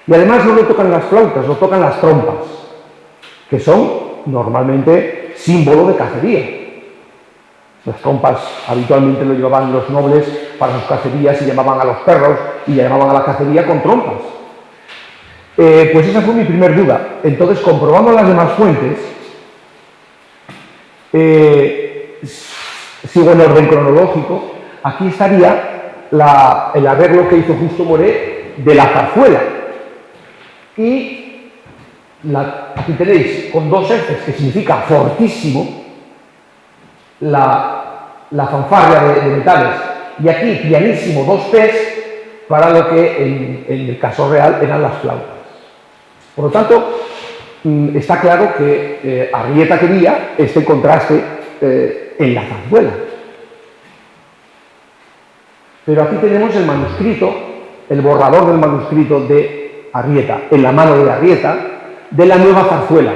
Y además no lo tocan las flautas, lo tocan las trompas, que son normalmente símbolo de cacería. Las trompas habitualmente lo llevaban los nobles para sus cacerías y llamaban a los perros y llamaban a la cacería con trompas. Pues esa fue mi primer duda. Entonces, comprobando las demás fuentes, sigo en orden cronológico, aquí estaría el arreglo que hizo Justo Moré de la zarzuela. Y aquí tenéis con 2 F's, que significa fortísimo, la fanfarria de metales, y aquí pianísimo 2 P's para lo que en el caso real eran las flautas. Por lo tanto, está claro que Arrieta quería este contraste en la zarzuela. Pero aquí tenemos el manuscrito, el borrador del manuscrito de Arrieta, en la mano de Arrieta, de la nueva zarzuela,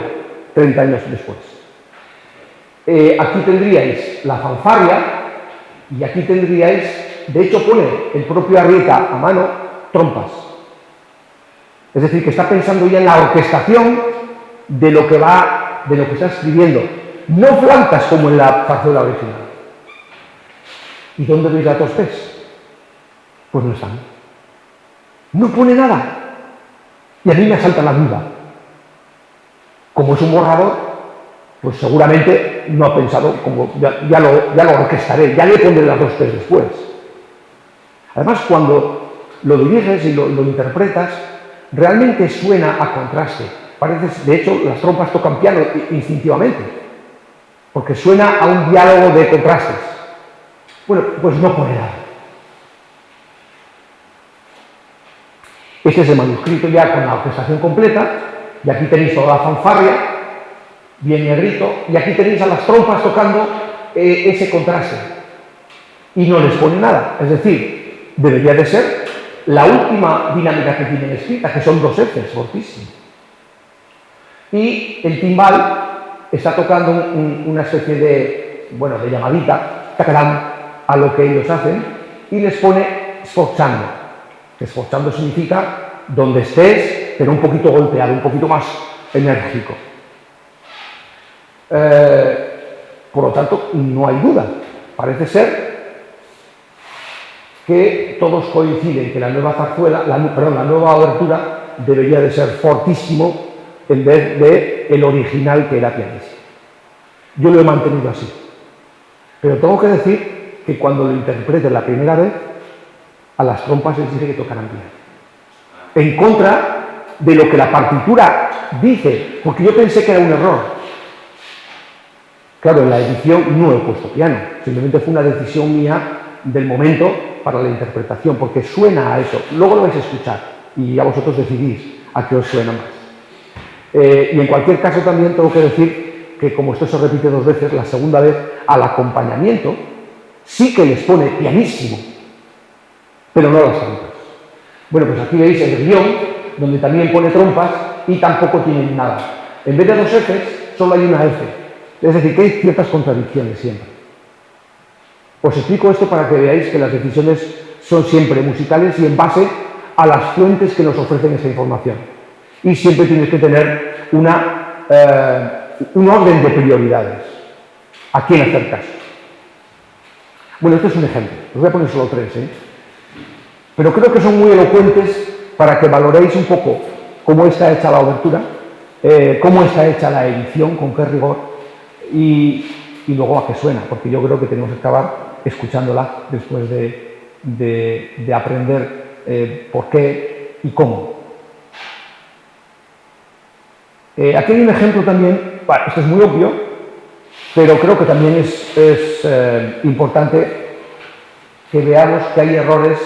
30 años después. Aquí tendríais la fanfarria y aquí tendríais, de hecho pone el propio Arrieta a mano, trompas. Es decir, que está pensando ya en la orquestación de lo que está escribiendo, no flautas como en la zarzuela original. ¿Y dónde veis las 2 P's? Pues no están. No pone nada. Y a mí me asalta la duda. Como es un borrador, pues seguramente no ha pensado, como ya lo orquestaré, ya le pondré las 2 P's después. Además, cuando lo diriges y lo interpretas, realmente suena a contraste. De hecho, las trompas tocan piano instintivamente, porque suena a un diálogo de contrastes. Bueno, pues no pone nada. Este es el manuscrito ya con la orquestación completa, y aquí tenéis toda la fanfarria, bien negrito, y aquí tenéis a las trompas tocando ese contraste. Y no les pone nada, es decir, debería de ser la última dinámica que tienen escrita, que son 2 F's, fortísimo. Y el timbal está tocando una especie de llamadita, tacadán, a lo que ellos hacen, y les pone sforzando, que sforzando significa donde estés, pero un poquito golpeado, un poquito más enérgico. Por lo tanto, no hay duda. Parece ser que todos coinciden que la nueva zarzuela, la nueva obertura debería de ser fortísimo en vez de el original que era pianísimo. Yo lo he mantenido así. Pero tengo que decir que cuando lo interprete la primera vez, a las trompas les dice que tocarán piano. En contra de lo que la partitura dice, porque yo pensé que era un error. Claro, en la edición no he puesto piano, simplemente fue una decisión mía del momento para la interpretación, porque suena a eso. Luego lo vais a escuchar y ya vosotros decidís a qué os suena más. Y en cualquier caso también tengo que decir que como esto se repite 2 veces, la segunda vez al acompañamiento sí que les pone pianísimo, pero no las trompas. Bueno, pues aquí veis el guión, donde también pone trompas y tampoco tienen nada. En vez de 2 Fs, solo hay una F. Es decir, que hay ciertas contradicciones siempre. Os explico esto para que veáis que las decisiones son siempre musicales y en base a las fuentes que nos ofrecen esa información. Y siempre tienes que tener un orden de prioridades. ¿A quién hacer caso? Bueno, este es un ejemplo. Os voy a poner solo 3, ¿eh? Pero creo que son muy elocuentes para que valoréis un poco cómo está hecha la obertura, cómo está hecha la edición, con qué rigor, y luego a qué suena, porque yo creo que tenemos que acabar escuchándola después de aprender por qué y cómo. Aquí hay un ejemplo también, bueno, esto es muy obvio, pero creo que también es importante que veamos que hay errores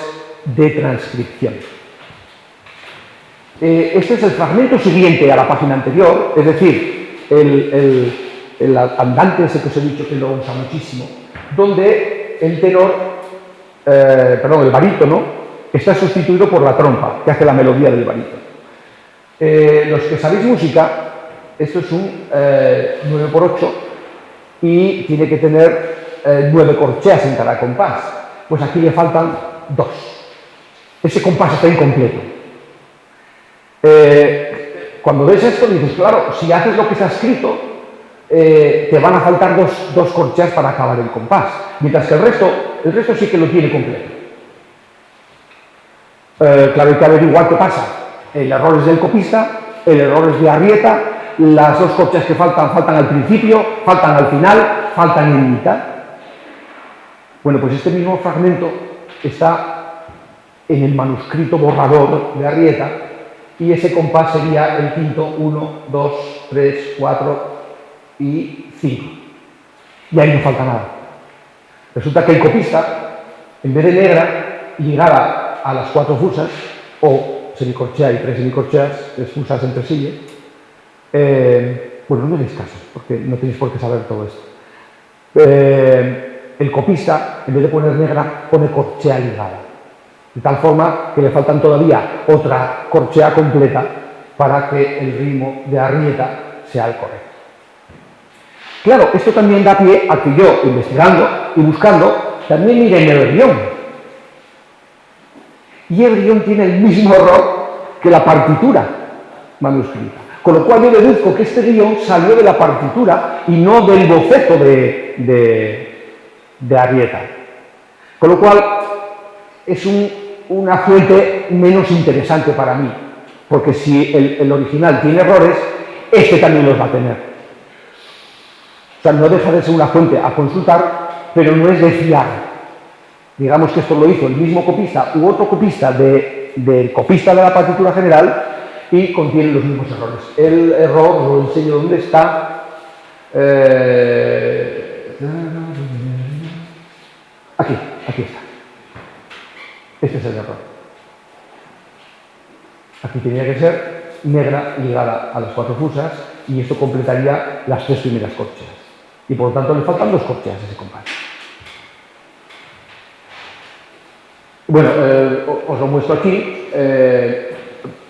de transcripción. Este es el fragmento siguiente a la página anterior, es decir, el andante ese que os he dicho que lo usa muchísimo, donde el tenor, el barítono, está sustituido por la trompa, que hace la melodía del barítono. Los que sabéis música, esto es un 9×8 y tiene que tener 9 corcheas en cada compás. Pues aquí le faltan 2. Ese compás está incompleto. Cuando ves esto dices, claro, si haces lo que está escrito, te van a faltar dos corcheas para acabar el compás, mientras que el resto sí que lo tiene completo. Claro, hay que averiguar qué pasa. El error es del copista, el error es de Arrieta, las 2 corcheas que faltan al principio, faltan al final, faltan en mitad. Bueno, pues este mismo fragmento está en el manuscrito borrador de Arrieta y ese compás sería el quinto, 1, 2, 3, 4 y 5. Y ahí no falta nada. Resulta que el copista, en vez de negra, llegara a las 4 fusas, o semicorchea y 3 semicorcheas, 3 fusas entre sí. Bueno, no me deis caso, porque no tenéis por qué saber todo esto. El copista, en vez de poner negra, pone corchea ligada. De tal forma que le faltan todavía otra corchea completa para que el ritmo de Arrieta sea el correcto. Claro, esto también da pie a que yo, investigando y buscando, también mire en el guión. Y el guión tiene el mismo error que la partitura manuscrita. Con lo cual yo deduzco que este guión salió de la partitura y no del boceto de Arrieta. Con lo cual es una fuente menos interesante para mí, porque si el original tiene errores, este también los va a tener. O sea, no deja de ser una fuente a consultar, pero no es de fiar. Digamos que esto lo hizo el mismo copista u otro copista del copista de la partitura general y contiene los mismos errores. El error, os lo enseño dónde está. Aquí está. Este es el error. Aquí tenía que ser negra ligada a las 4 fusas y esto completaría las 3 primeras corcheas. Y por lo tanto le faltan 2 corcheas a ese compás. Bueno, os lo muestro aquí,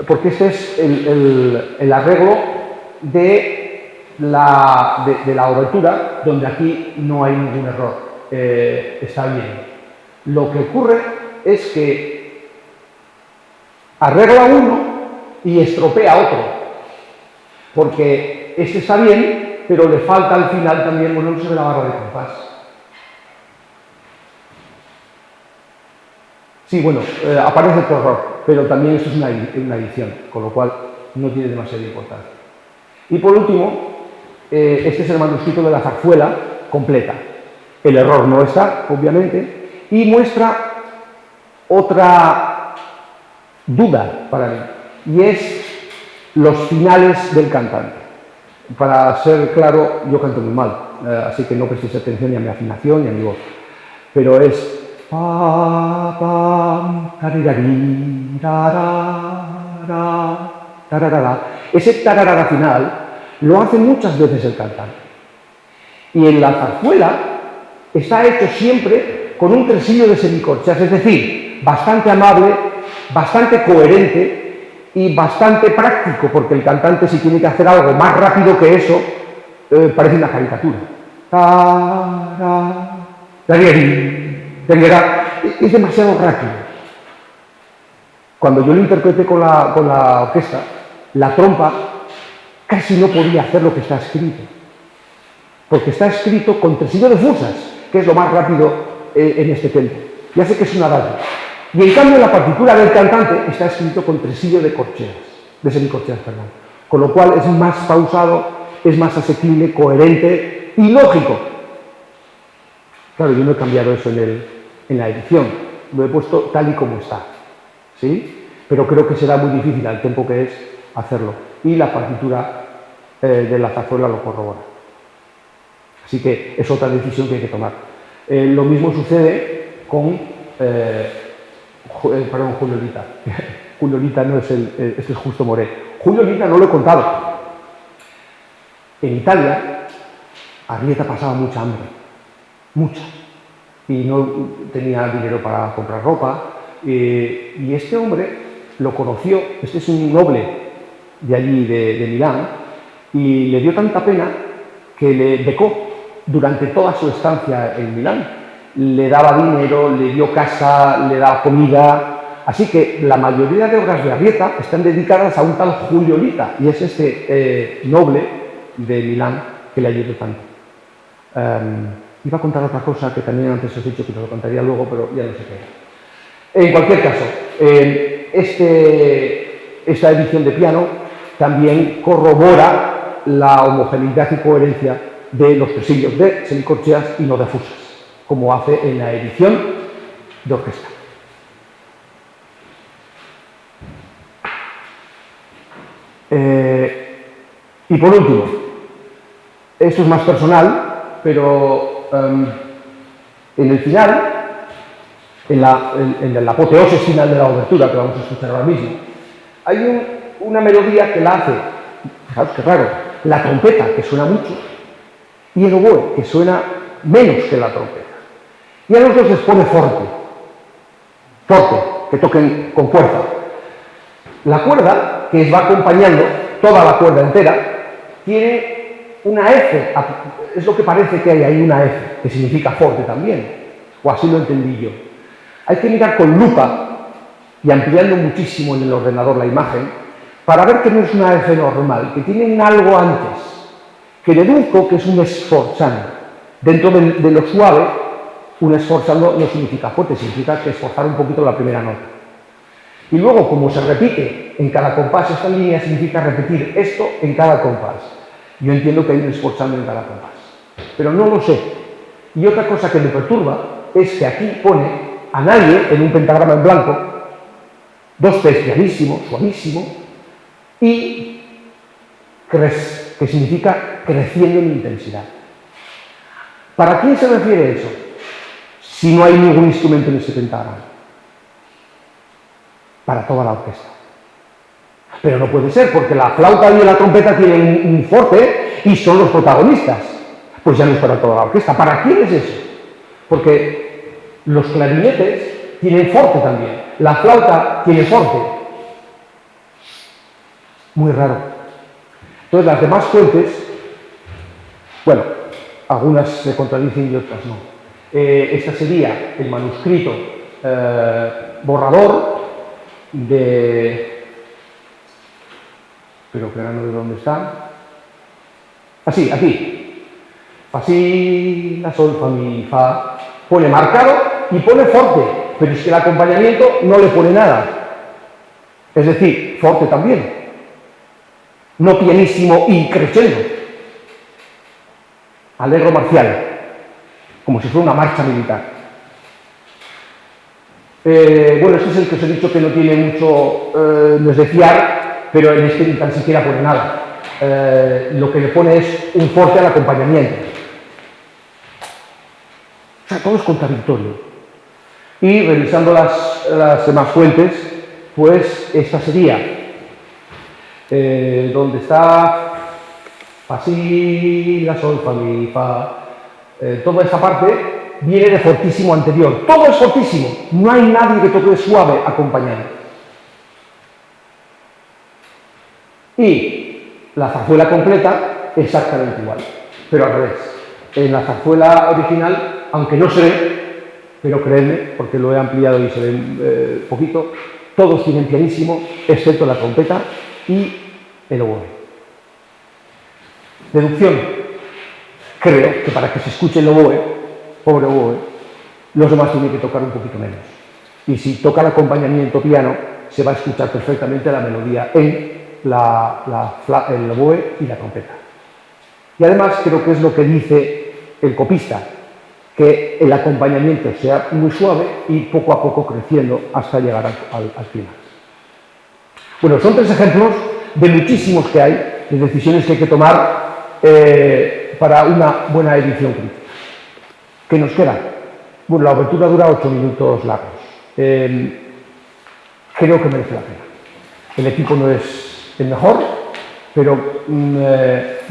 porque este es el arreglo de la obertura, donde aquí no hay ningún error, está bien. Lo que ocurre es que arregla uno y estropea otro, porque este está bien, pero le falta al final también ponerse de la barra de compás. Sí, bueno, aparece otro error, pero también esto es una edición, con lo cual no tiene demasiada importancia. Y por último, este es el manuscrito de la zarzuela completa. El error no está, obviamente, y muestra otra duda para mí, y es los finales del cantante. Para ser claro, yo canto muy mal, así que no prestéis atención ni a mi afinación ni a mi voz. Pero es pa, pam, tarirarí, tarara, tararara. Ese tararara final lo hace muchas veces el cantante. Y en la zarzuela está hecho siempre con un tresillo de semicorcheas, es decir, bastante amable, bastante coherente y bastante práctico, porque el cantante, si tiene que hacer algo más rápido que eso, parece una caricatura. Es demasiado rápido. Cuando yo lo interpreté con la orquesta, la trompa casi no podía hacer lo que está escrito, porque está escrito con tresillo de fusas, que es lo más rápido en este tempo. Ya sé que es una adagio. Y en cambio la partitura del cantante está escrito con tresillo de semicorcheas, perdón. Con lo cual es más pausado, es más asequible, coherente y lógico. Claro, yo no he cambiado eso en la edición, lo he puesto tal y como está, ¿sí? Pero creo que será muy difícil al tiempo que es hacerlo. Y la partitura de la zarzuela lo corrobora. Así que es otra decisión que hay que tomar. Lo mismo sucede con... Julio Lita. Julio Lita no es este es Justo Moret. Julio Lita no lo he contado. En Italia, Arrieta pasaba mucha hambre. Mucha. Y no tenía dinero para comprar ropa. Y este hombre lo conoció, este es un noble de allí, de Milán, y le dio tanta pena que le becó durante toda su estancia en Milán. Le daba dinero, le dio casa, le daba comida. Así que la mayoría de obras de Arrieta están dedicadas a un tal Julio Lita, y es este noble de Milán que le ayudó tanto. Iba a contar otra cosa que también antes os he dicho que os lo contaría luego, pero ya no sé qué. En cualquier caso, esta edición de piano también corrobora la homogeneidad y coherencia de los tresillos de semicorcheas y no de fusas, como hace en la edición de orquesta. Y por último, esto es más personal, pero en el final, en la apoteosis final de la obertura que vamos a escuchar ahora mismo, hay una melodía que la hace, fijaos qué raro, la trompeta, que suena mucho, y el oboe, que suena menos que la trompeta. Y a los dos les pone forte, que toquen con fuerza. La cuerda, que va acompañando toda la cuerda entera, tiene una F, es lo que parece que hay ahí, una F, que significa forte también, o así lo entendí yo. Hay que mirar con lupa y ampliando muchísimo en el ordenador la imagen para ver que no es una F normal, que tienen algo antes, que deduzco que es un sforzando. Dentro de lo suave, un sforzando no significa fuerte, significa que esforzar un poquito la primera nota. Y luego, como se repite en cada compás, esta línea significa repetir esto en cada compás. Yo entiendo que hay un sforzando en cada compás, pero no lo sé. Y otra cosa que me perturba es que aquí pone a nadie en un pentagrama en blanco, dos P's pianísimo, suavísimo, y cres, que significa creciendo en intensidad. ¿Para quién se refiere eso? Si no hay ningún instrumento en ese pentagrama. Para toda la orquesta. Pero no puede ser, porque la flauta y la trompeta tienen un forte y son los protagonistas. Pues ya no es para toda la orquesta. ¿Para quién es eso? Porque los clarinetes tienen forte también. La flauta tiene forte. Muy raro. Entonces las demás fuentes, bueno, algunas se contradicen y otras no. Esta sería el manuscrito borrador de... pero que ahora no sé dónde está. Así, aquí. Fa, si, la, sol, fa, mi, fa. Pone marcado y pone forte, pero es que el acompañamiento no le pone nada. Es decir, forte también. No pianísimo y crescendo. Allegro marcial, como si fuera una marcha militar. Bueno, este es el que os he dicho que no tiene mucho, no es de fiar, pero en este ni tan siquiera pone nada. Lo que le pone es un corte al acompañamiento. O sea, todo es contradictorio. Y revisando las demás fuentes, pues esta sería donde está fa, si, la, sol, fa, mi, fa. Toda esta parte viene de fortísimo anterior. Todo es fortísimo. No hay nadie que toque suave acompañando. Y la zarzuela completa, exactamente igual, pero al revés. En la zarzuela original, aunque no se ve, pero creedme, porque lo he ampliado y se ve poquito, todos tienen pianísimo, excepto la trompeta y el oboe. Deducción. Creo que para que se escuche el oboe, pobre oboe, los demás tienen que tocar un poquito menos. Y si toca el acompañamiento piano, se va a escuchar perfectamente la melodía en el oboe y la trompeta. Y además creo que es lo que dice el copista, que el acompañamiento sea muy suave y poco a poco creciendo hasta llegar al final. Bueno, son 3 ejemplos de muchísimos que hay, de decisiones que hay que tomar para una buena edición crítica. ¿Qué nos queda? Bueno, la obertura dura 8 minutos largos. Creo que merece la pena. El equipo no es el mejor, pero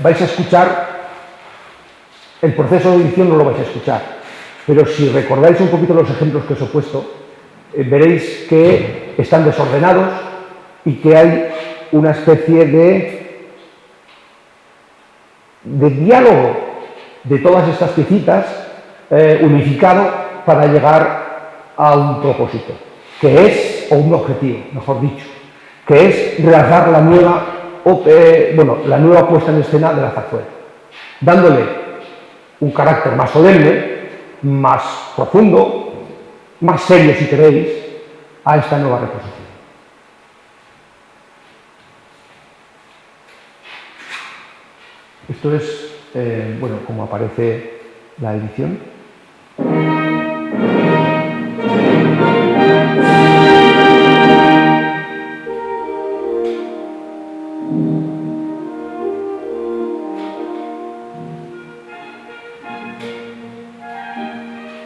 vais a escuchar, el proceso de edición no lo vais a escuchar, pero si recordáis un poquito los ejemplos que os he puesto, veréis que están desordenados y que hay una especie de diálogo de todas estas piecitas unificado para llegar a un propósito, que es, o un objetivo, mejor dicho, que es realzar la nueva puesta en escena de la zarzuela, dándole un carácter más solemne, más profundo, más serio si queréis, a esta nueva reposición. Esto es, bueno, como aparece la edición.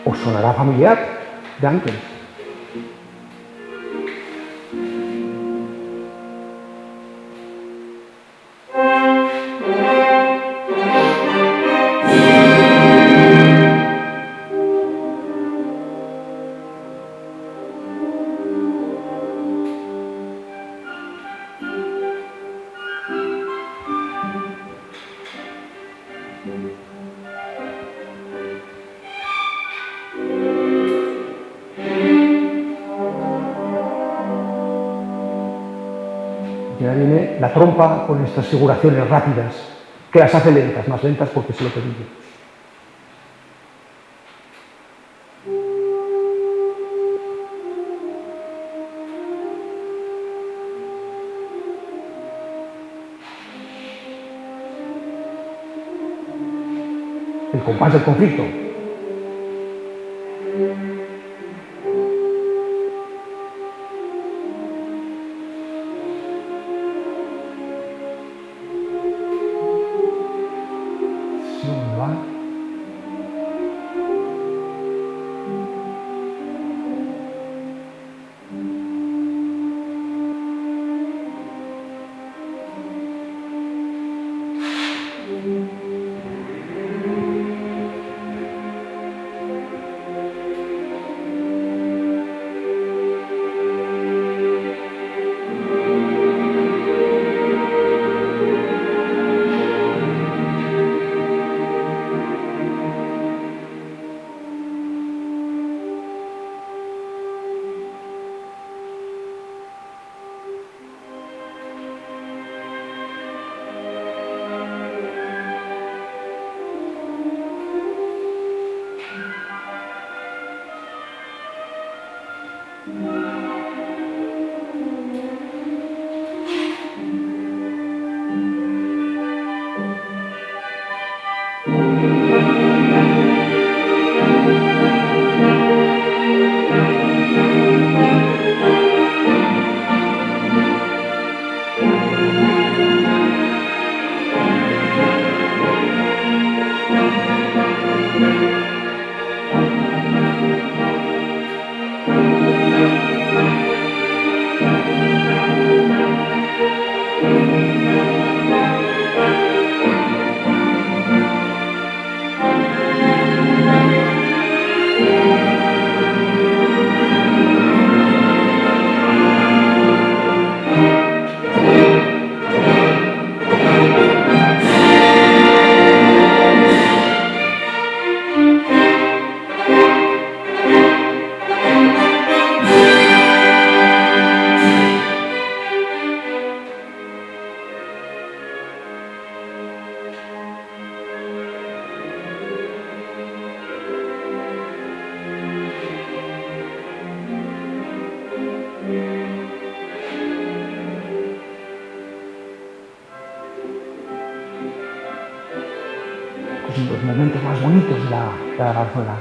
¿Os sonará familiar de Ángeles? Ya viene la trompa con estas figuraciones rápidas, que las hace lentas, más lentas porque se lo permite. El compás del conflicto. los momentos más bonitos de la zarzuela.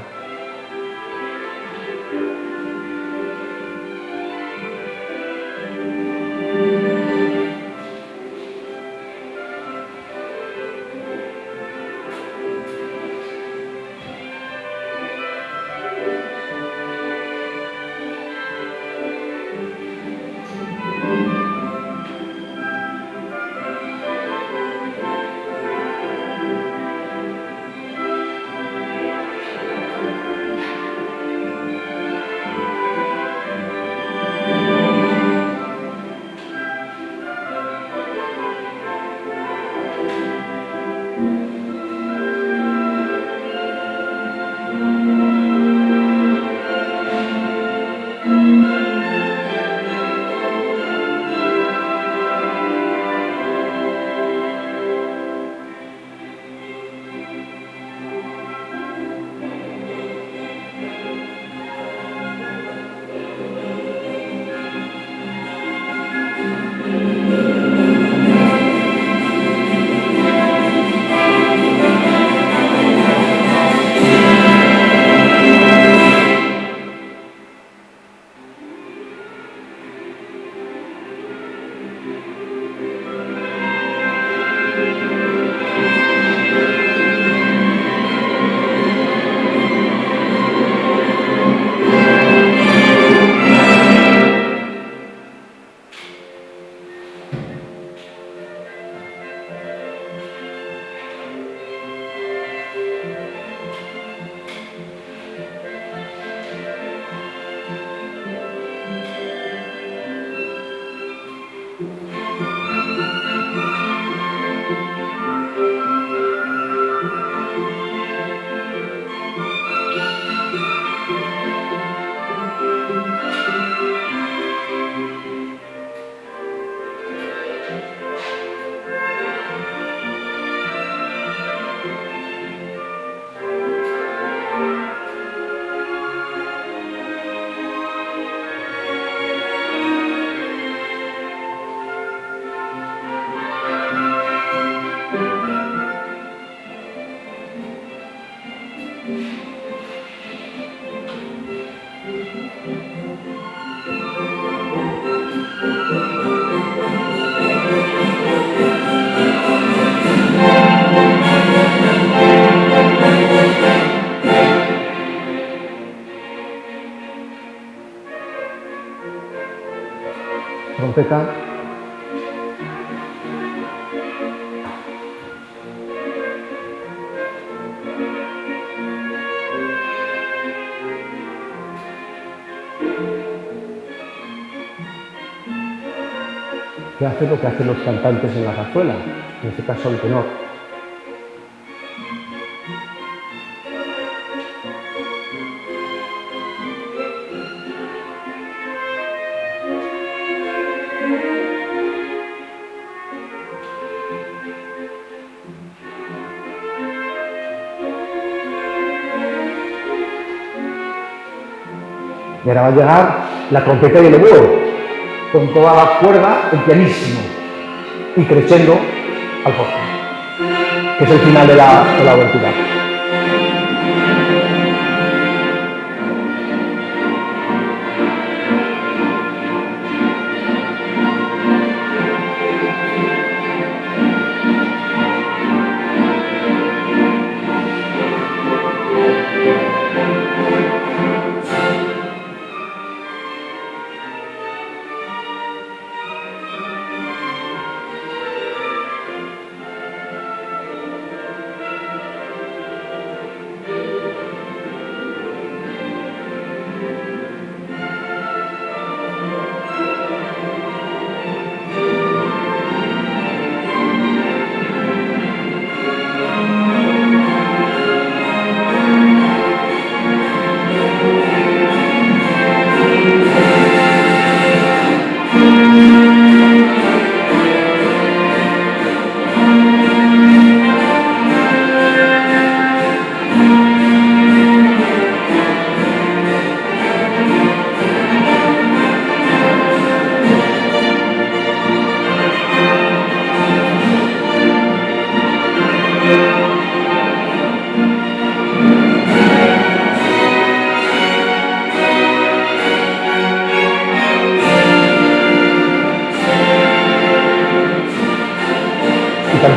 Trompeta. Que hace lo que hacen los cantantes en la zarzuela, en este caso el tenor. Y ahora va a llegar la trompeta y el oboe, con toda la cuerda, el pianísimo, y crescendo al forte, que es el final de la obertura.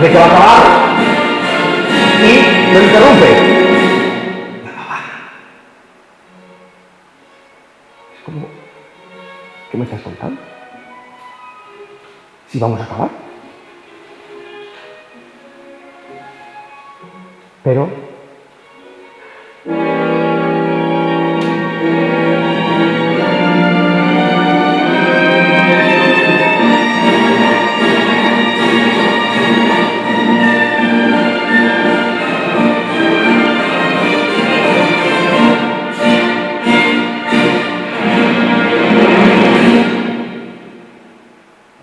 parece que va a acabar y lo interrumpe. Es como, ¿qué me estás contando? Si vamos a acabar. Pero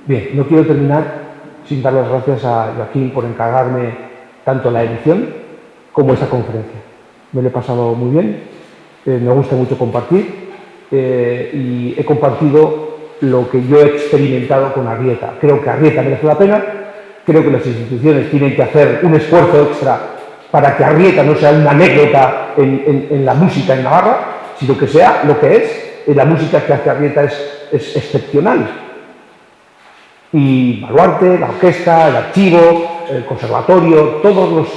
bien, no quiero terminar sin dar las gracias a Joaquín por encargarme tanto la edición como esta conferencia. Me lo he pasado muy bien, me gusta mucho compartir y he compartido lo que yo he experimentado con Arrieta. Creo que Arrieta merece la pena, creo que las instituciones tienen que hacer un esfuerzo extra para que Arrieta no sea una anécdota en la música en Navarra, sino que sea lo que es. La música que hace Arrieta es excepcional. Y Baluarte, la orquesta, el archivo, el conservatorio, todos los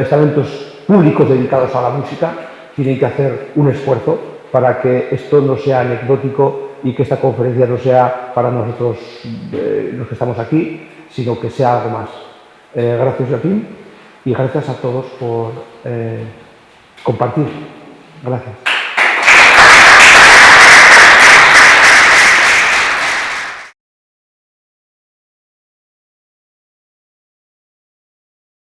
estamentos públicos dedicados a la música tienen que hacer un esfuerzo para que esto no sea anecdótico y que esta conferencia no sea para nosotros los que estamos aquí, sino que sea algo más. Gracias, Joaquín, y gracias a todos por compartir. Gracias.